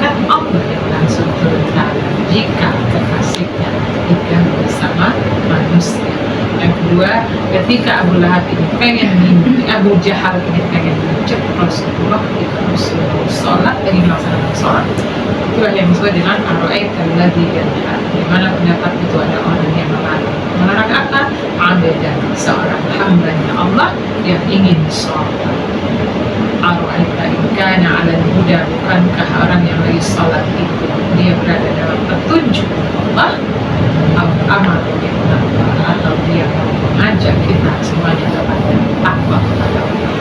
Speaker 2: Kan Allah yang langsung turun tangan jika kekasihnya diganggu sama manusia. Yang kedua, ketika Abu Lahab ini pengen Abu Jahal ini pengen mencet Rasulullah, ketika Rasulullah sholat dari melaksanakan sholat, itulah yang disebut dengan ar-ra'aital ladzi yanha. Di mana pendapat itu ada orang yang melarang apa? abdan, seorang hambanya Allah yang ingin sholat. Ara'aita in kana 'alal huda, bukankah orang yang lagi sholat itu dia berada dalam petunjuk Allah? Amal atau dia mengajak kita semuanya kepada takwa kepada Allah.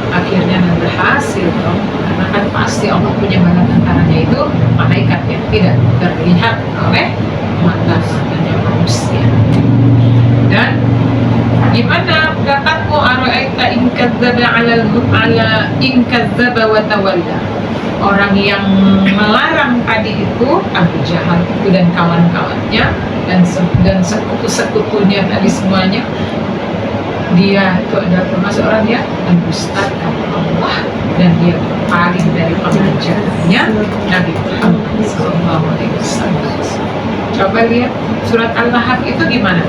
Speaker 2: Akhirnya berhasil dong, karena kan pasti Allah punya bala tentaranya itu malaikat yang tidak terlihat oleh mata-matanya manusia. Dan gimana pendapatmu ara'aita in kadzdzaba 'ala in kadzdzaba wa tawalla? Orang yang melarang tadi itu Abu Jahal itu dan kawan-kawannya dan sekutu-sekutunya tadi semuanya, dia itu adalah termasuk orang yang mendustakan Allah dan dia berpaling dari pengajarannya Nabi Muhammad SAW. Coba lihat surat Al-Lahab itu gimana?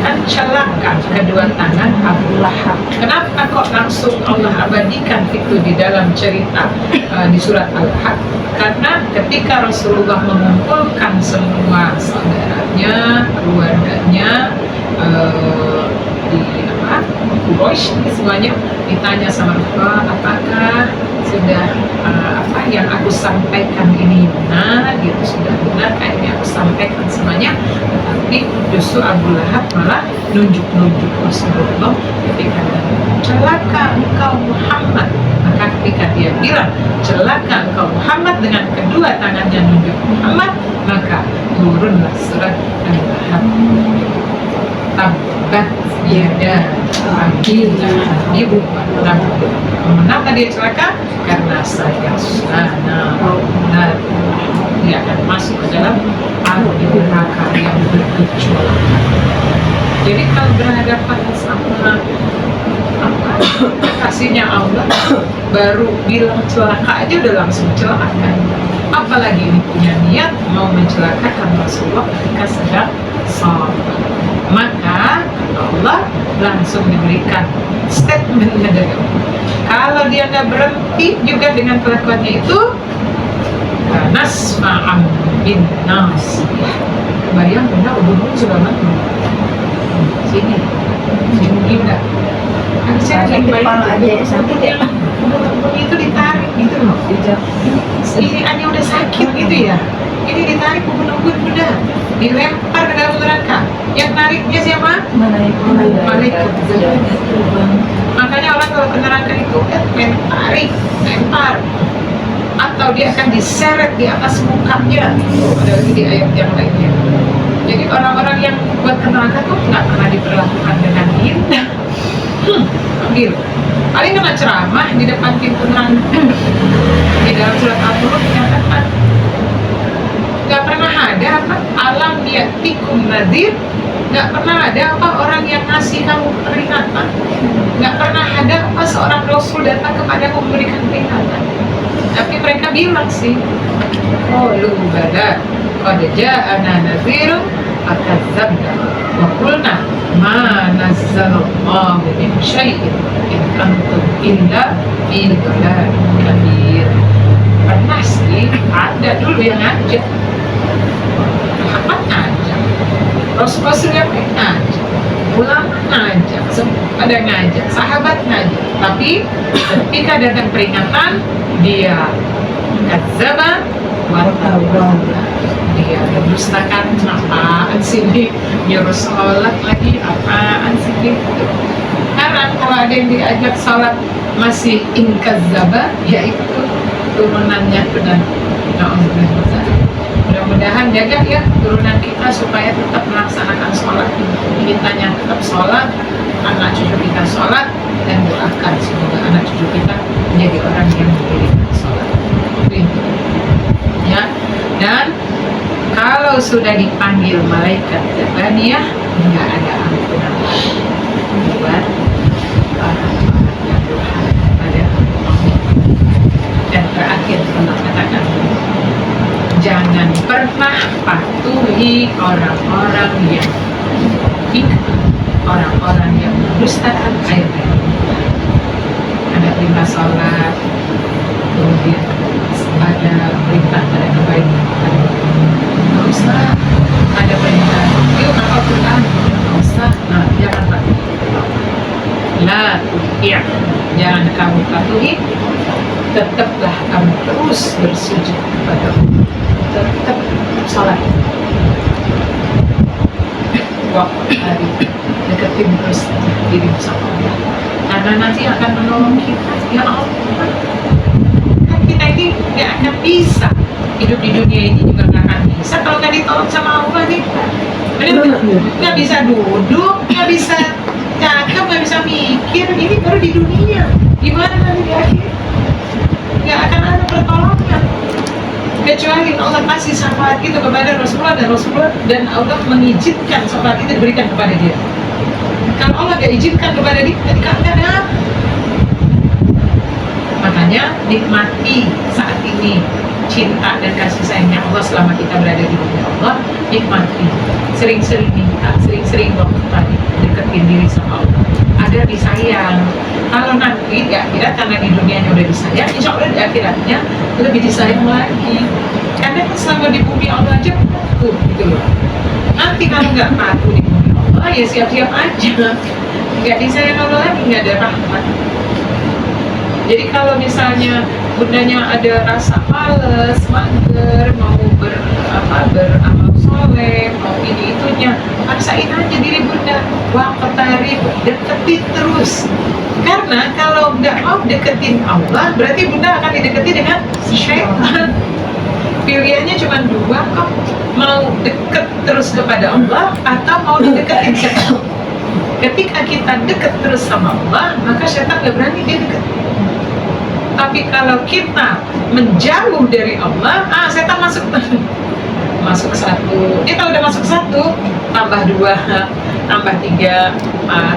Speaker 2: Kan celaka kedua tangan Abu Lahab. Kenapa kok langsung Allah abadikan itu di dalam cerita di surat Al-Lahab? Karena ketika Rasulullah mengumpulkan semua saudaranya, keluarganya di Quraisy semuanya, ditanya sama Rasulullah, apakah sudah apa yang aku sampaikan ini benar, gitu, sudah benar kayak yang aku sampaikan semuanya. Tetapi justru Abu Lahab malah nunjuk-nunjuk Rasulullah ketika celaka engkau Muhammad. Maka ketika dia bilang celaka engkau Muhammad dengan kedua tangannya nunjuk Muhammad, maka turunlah surat Al-Lahab. Tabbat yada Abi Lahab. Kenapa dia celaka? Karena saya benar dia akan masuk ke dalam api neraka yang bergejolak. Jadi kalau berhadapan sama kasihnya Allah, baru bilang celaka aja udah langsung celaka. Apalagi ini punya niat mau mencelakakan Rasulullah ketika sedang sholat. Maka Allah langsung diberikan statementnya dari Allah. Kalau dia nggak berhenti juga dengan kelakuannya itu, nasma'am bin nas. Bayang benar ubun sudah mati. Sini gimana? Kan saya lagi baik
Speaker 3: aja sakit ya.
Speaker 2: Itu ditarik gitu loh. Ini aja udah sakit gitu ya. Ini ditarik ubun-ubun udah dilempar ke dalam neraka. Yang nariknya siapa? Malaikat. Makanya orang kalau ke neraka itu lempar, atau dia akan diseret di atas mukanya. Ada lagi di ayat yang lainnya. Jadi orang-orang yang buat ke neraka tuh nggak pernah diperlakukan dengan indah. Ambil. Paling kena ceramah di depan pintu neraka. Di dalam surat Al-Mulk dikatakan nggak pernah ada apa alam ya'tikum nadhir, nggak pernah ada apa orang yang ngasih kamu peringatan, nggak pernah ada apa seorang rasul datang kepadamu memberikan peringatan. Tapi mereka bilang sih, qalu bala qad ja'ana nadhirun fakadzdzabna wa qulna ma nazzalallahu min syai'in in antum illa fi dhalalin kabir. Pernah sih ada dulu yang ngajak, Muhammad ngajak, Rasul yang ngajak, ulama ngajak, ada ngajak, sahabat ngajak. Tapi ketika datang peringatan, dia kadzdzaba wa tawalla. Dia mendustakan. Apaan sih ini? Nyuruh sholat lagi, apaan sih gitu? Karena kalau ada yang diajak sholat masih inkadzdzaba, yaitu turunannya benar. Mudah-mudahan jaga ya turunan kita supaya tetap melaksanakan sholat, kitanya tetap sholat, anak cucu kita sholat, dan doakan semoga anak cucu kita menjadi orang yang mendirikan sholat. Ya, dan kalau sudah dipanggil malaikat Zabaniyah, nggak ada ampunan buat orang-orang yang durhaka pada Allah. Dan terakhir Allah katakan, jangan pernah patuhi orang-orang yang orang-orang yang mendustakan ayat-ayat. Ada perintah sholat, kemudian ada perintah pada kebaikan. Nggak usah. Ada perintah, yuk ngapal Quran, nggak usah. Nah, jangan Ya, jangan kamu patuhi, tetaplah kamu terus bersujud kepada Allah, tetap salat waktu hari, deketin terus diri sama Allah, karena nanti akan menolong kita. Ya Allah, kan kita ini nggak akan bisa hidup di dunia ini, juga nggak akan bisa kalau nggak ditolong sama Allah nih. Bener nggak? Nggak bisa duduk, nggak bisa cakap, nggak bisa mikir. Ini baru di dunia, gimana nanti di akhir? Nggak akan ada pertolongan kecuali Allah kasih syafaat itu kepada Rasulullah, dan Allah mengizinkan syafaat itu diberikan kepada dia. Kalau Allah nggak izinkan kepada dia, nggak ada. Makanya nikmati saat ini cinta dan kasih sayangnya Allah selama kita berada di dunia Allah. Nikmati, sering-sering minta, sering-sering waktu deketin diri sama Allah agar disayang. Kalau nanti di akhirat, karena di dunianya udah disayang, insya Allah di akhiratnya lebih disayang lagi. Karena kan selama di bumi Allah aja patuh gitu loh. Nanti kalau nggak patuh di bumi Allah, ya siap-siap aja nggak disayang Allah lagi, nggak ada rahmat. Jadi kalau misalnya bundanya ada rasa males, mager, mau beramal soleh, mau ini itunya, paksain aja diri bunda, waqtarib, deketin terus. Karena kalau nggak mau deketin Allah, berarti bunda akan dideketi dengan syaitan. Pilihannya cuma dua kok, mau deket terus kepada Allah atau mau dideketin syaitan. Ketika kita deket terus sama Allah, maka syaitan nggak berani dia deket. Tapi kalau kita menjauh dari Allah, setan masuk satu, kita udah masuk satu, tambah dua, tambah tiga,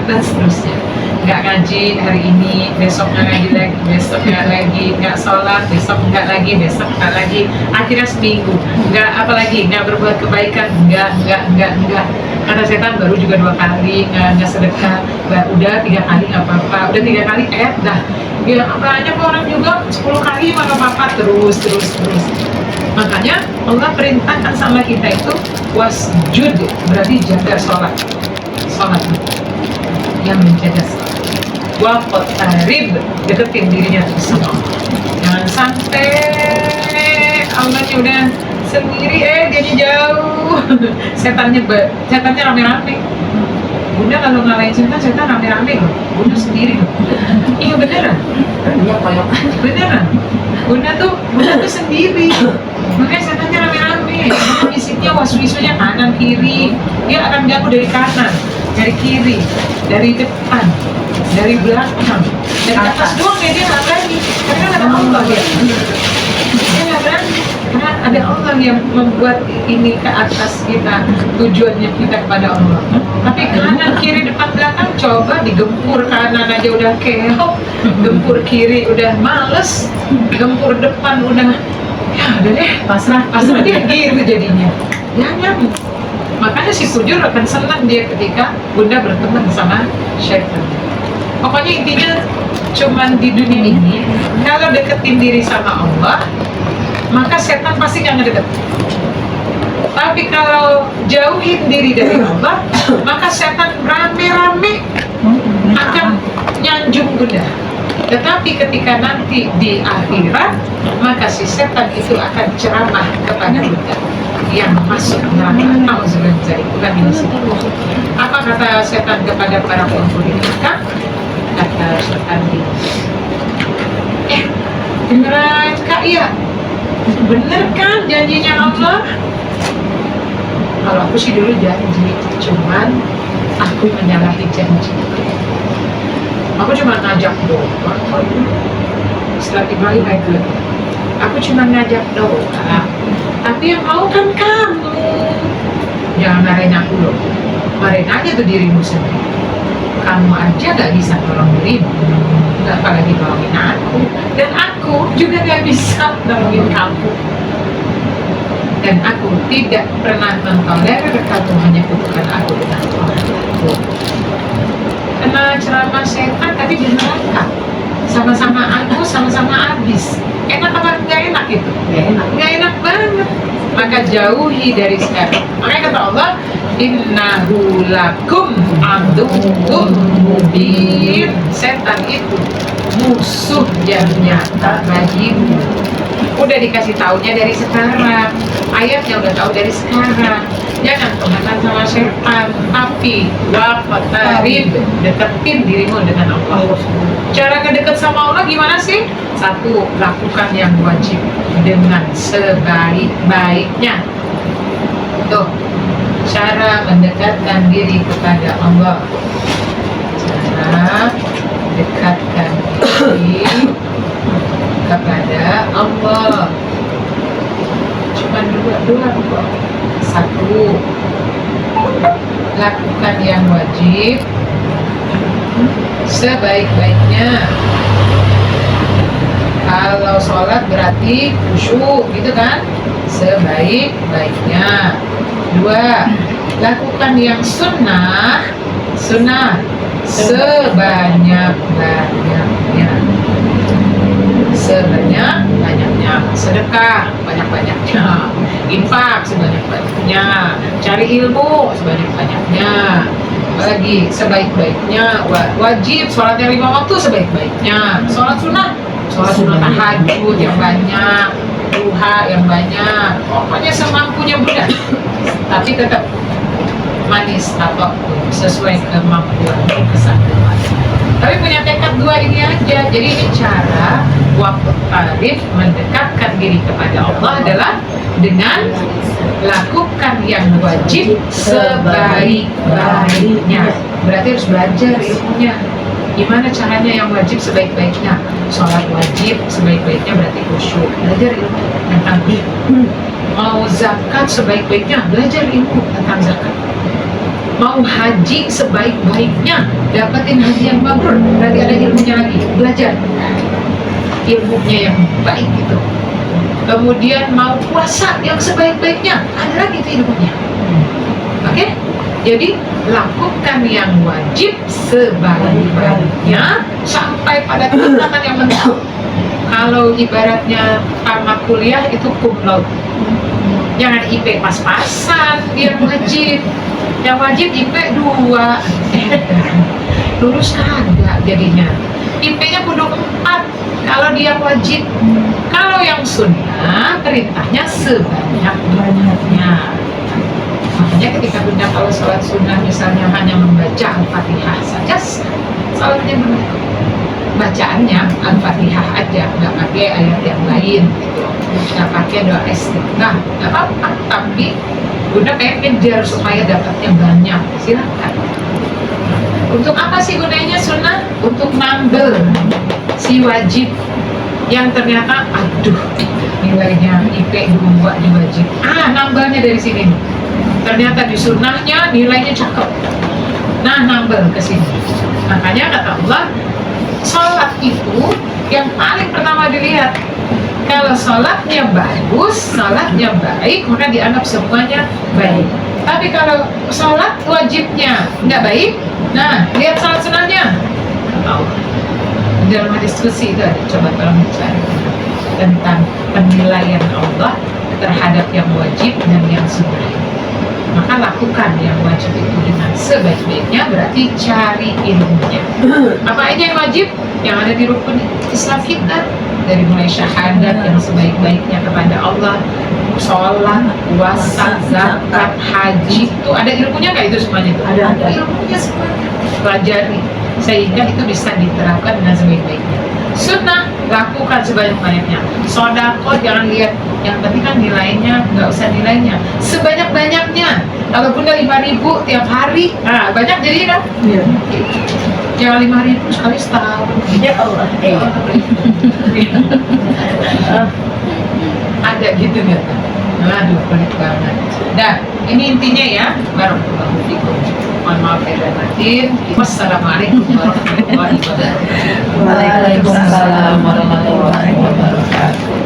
Speaker 2: dan seterusnya. Nggak ngaji hari ini, besok nggak ngaji lagi, besok nggak lagi, nggak sholat, besok nggak lagi, besok nggak lagi, akhirnya seminggu nggak, apalagi nggak berbuat kebaikan, nggak, karena setan baru juga 2 kali nggak sedekah, udah 3 kali nggak apa-apa, udah 3 kali dah, ya banyak orang juga 10 kali nggak apa-apa, terus. Makanya Allah perintahkan sama kita itu wasjud, berarti jaga sholat yang menjaga sholat. Waqtarib, deketin dirinya terus sama Allah. Jangan sampai Allahnya udah sendiri, dianya jauh. Setannya rame-rame. Bunda kalau ngalahin setan rame-rame loh. Bunda sendiri loh. Iya beneran. Beneran. Bunda tuh sendiri. Makanya setannya rame-rame. Fisiknya waswisunya kanan kiri. Dia akan ganggu dari kanan, dari kiri, dari depan, dari belakang, dari atas doang ya dia nggak berani. Karena ada Allah dia nggak berani. Karena ada Allah yang membuat ini ke atas kita, tujuannya kita kepada Allah. Tapi kanan, kiri, depan, belakang, coba digempur kanan aja udah keok, gempur kiri udah males, gempur depan udah, ya udah deh, pasrah dia gitu jadinya. Jangan. Makanya si Fujur akan senang dia ketika bunda berteman sama syaitan. Pokoknya intinya cuman di dunia ini, kalau deketin diri sama Allah, maka setan pasti nggak ngedeket. Tapi kalau jauhin diri dari Allah, maka setan rame-rame akan nyanjung bunda. Tetapi ketika nanti di akhirat, maka si setan itu akan ceramah kepada bunda yang masuk neraka. Nauzubillah, bukan ini sini. Apa kata setan kepada para penghuni neraka? Kata setan ini, beneran kak, iya bener kan janjinya Allah? Kalau aku sih dulu janji, cuman aku menyalahi janji. Aku cuma ngajak doa. Setelah dibalik lagi, aku cuma ngajak doa. Tapi yang mau kan kamu. Jangan marahin aku loh. Marahin aja tuh dirimu sendiri. Kamu aja gak bisa nolong dirimu, apalagi nolongin aku. Dan aku juga gak bisa nolongin kamu. Dan aku tidak pernah mentolerir kamu hanya kutukan aku dengan orang aku. Kena ceramah setan tapi di neraka. Sama-sama aku, sama-sama habis. Enak apa nggak enak itu? Nggak enak banget. Maka jauhi dari sekarang. Makanya kata Allah, Innahu lakum aduwwum mubin. Setan itu musuh yang nyata bagimu. Udah dikasih taunya dari sekarang, ayatnya udah tahu dari sekarang. Jangan kemakan sama setan, tapi waqtarib, deketin dirimu dengan Allah. Cara ngedeket sama Allah gimana sih? Satu, lakukan yang wajib dengan sebaik-baiknya. Tuh, cara mendekatkan diri kepada Allah. Cara dekatkan diri kepada Allah. Cuma dua. Satu, lakukan yang wajib sebaik-baiknya. Kalau sholat berarti khusyuk gitu kan, sebaik-baiknya. Dua, lakukan yang sunnah sebanyak-banyaknya. Sedekah banyak-banyaknya, infak sebanyak-banyaknya, cari ilmu sebanyak-banyaknya, apalagi sebaik-baiknya. Wajib sholatnya 5 waktu sebaik-baiknya. Sholat sunnah tahajud yang banyak, duha yang banyak, pokoknya semampunya Bunda. Tapi tetap manis atau sesuai kemampuan kesanggupan. Tapi punya tekad dua ini aja. Jadi ini cara waktu tarif mendekatkan diri kepada Allah adalah dengan lakukan yang wajib sebaik-baiknya. Berarti harus belajar ilmunya. Gimana caranya yang wajib sebaik-baiknya? Sholat wajib sebaik-baiknya berarti khusyuk. Belajar ilmu tentang mau zakat sebaik-baiknya, belajar ilmu tentang zakat. Mau haji sebaik-baiknya, dapetin haji yang mabrur, berarti ada ilmunya lagi, belajar ilmunya yang baik gitu. Kemudian mau puasa yang sebaik-baiknya, ada lagi itu ilmunya. Oke? Jadi lakukan yang wajib sebaik-baiknya sampai pada tingkatan yang mendalam. Kalau ibaratnya tamat kuliah itu cum laude. Jangan IP pas-pasan, biar wajib. Yang wajib IP 2, lulus kagak jadinya. IP-nya kudu 4 kalau dia wajib. Kalau yang sunnah perintahnya sebanyak-banyaknya. Makanya ketika Bunda kalau sholat sunnah misalnya hanya membaca Al-Fatihah saja, sholatnya benar. Bacaannya Al-Fatihah aja, nggak pakai ayat yang lain gitu, nggak pakai doa istighfar, nggak apa-apa. Tapi Bunda pengen kejar supaya dapatnya banyak, silakan. Untuk apa sih gunanya sunnah? Untuk nambel si wajib yang ternyata aduh nilainya IP 2 di wajib. Nambelnya dari sini. Ternyata di sunnahnya nilainya cakep. Nah, nambel ke sini. Makanya kata Allah, sholat itu yang paling pertama dilihat. Kalau sholatnya bagus, sholatnya baik, maka dianggap semuanya baik. Tapi kalau sholat wajibnya nggak baik, nah lihat sholat sunnahnya. Dalam diskusi itu ada, coba tolong dicari tentang penilaian Allah terhadap yang wajib dan yang sunnah. Maka lakukan yang wajib itu dengan sebaik-baiknya, berarti cari ilmunya. Apa aja yang wajib? Yang ada di rukun Islam kita, dari mulai syahadat yang sebaik-baiknya kepada Allah, sholat, puasa, zakat, haji, itu ada ilmunya nggak itu semuanya? Ada ilmunya semuanya. Pelajari sehingga itu bisa diterapkan dengan sebaik-baiknya. Sunnah, lakukan sebanyak-banyaknya. Sodako jangan lihat, yang penting kan nilainya, nggak usah nilainya, sebanyak-banyaknya. Kalau Bunda 5.000 tiap hari, banyak jadi kan? Iya. Jangan 5.000 sekali setahun. Ya Allah. Ada gitu nggak? Aduh, pelit banget. Dah, ini intinya ya. Barakallahu fikum. Mohon maaf lahir dan batin. Wassalamualaikum warahmatullahi wabarakatuh.
Speaker 3: Waalaikumsalam warahmatullahi wabarakatuh.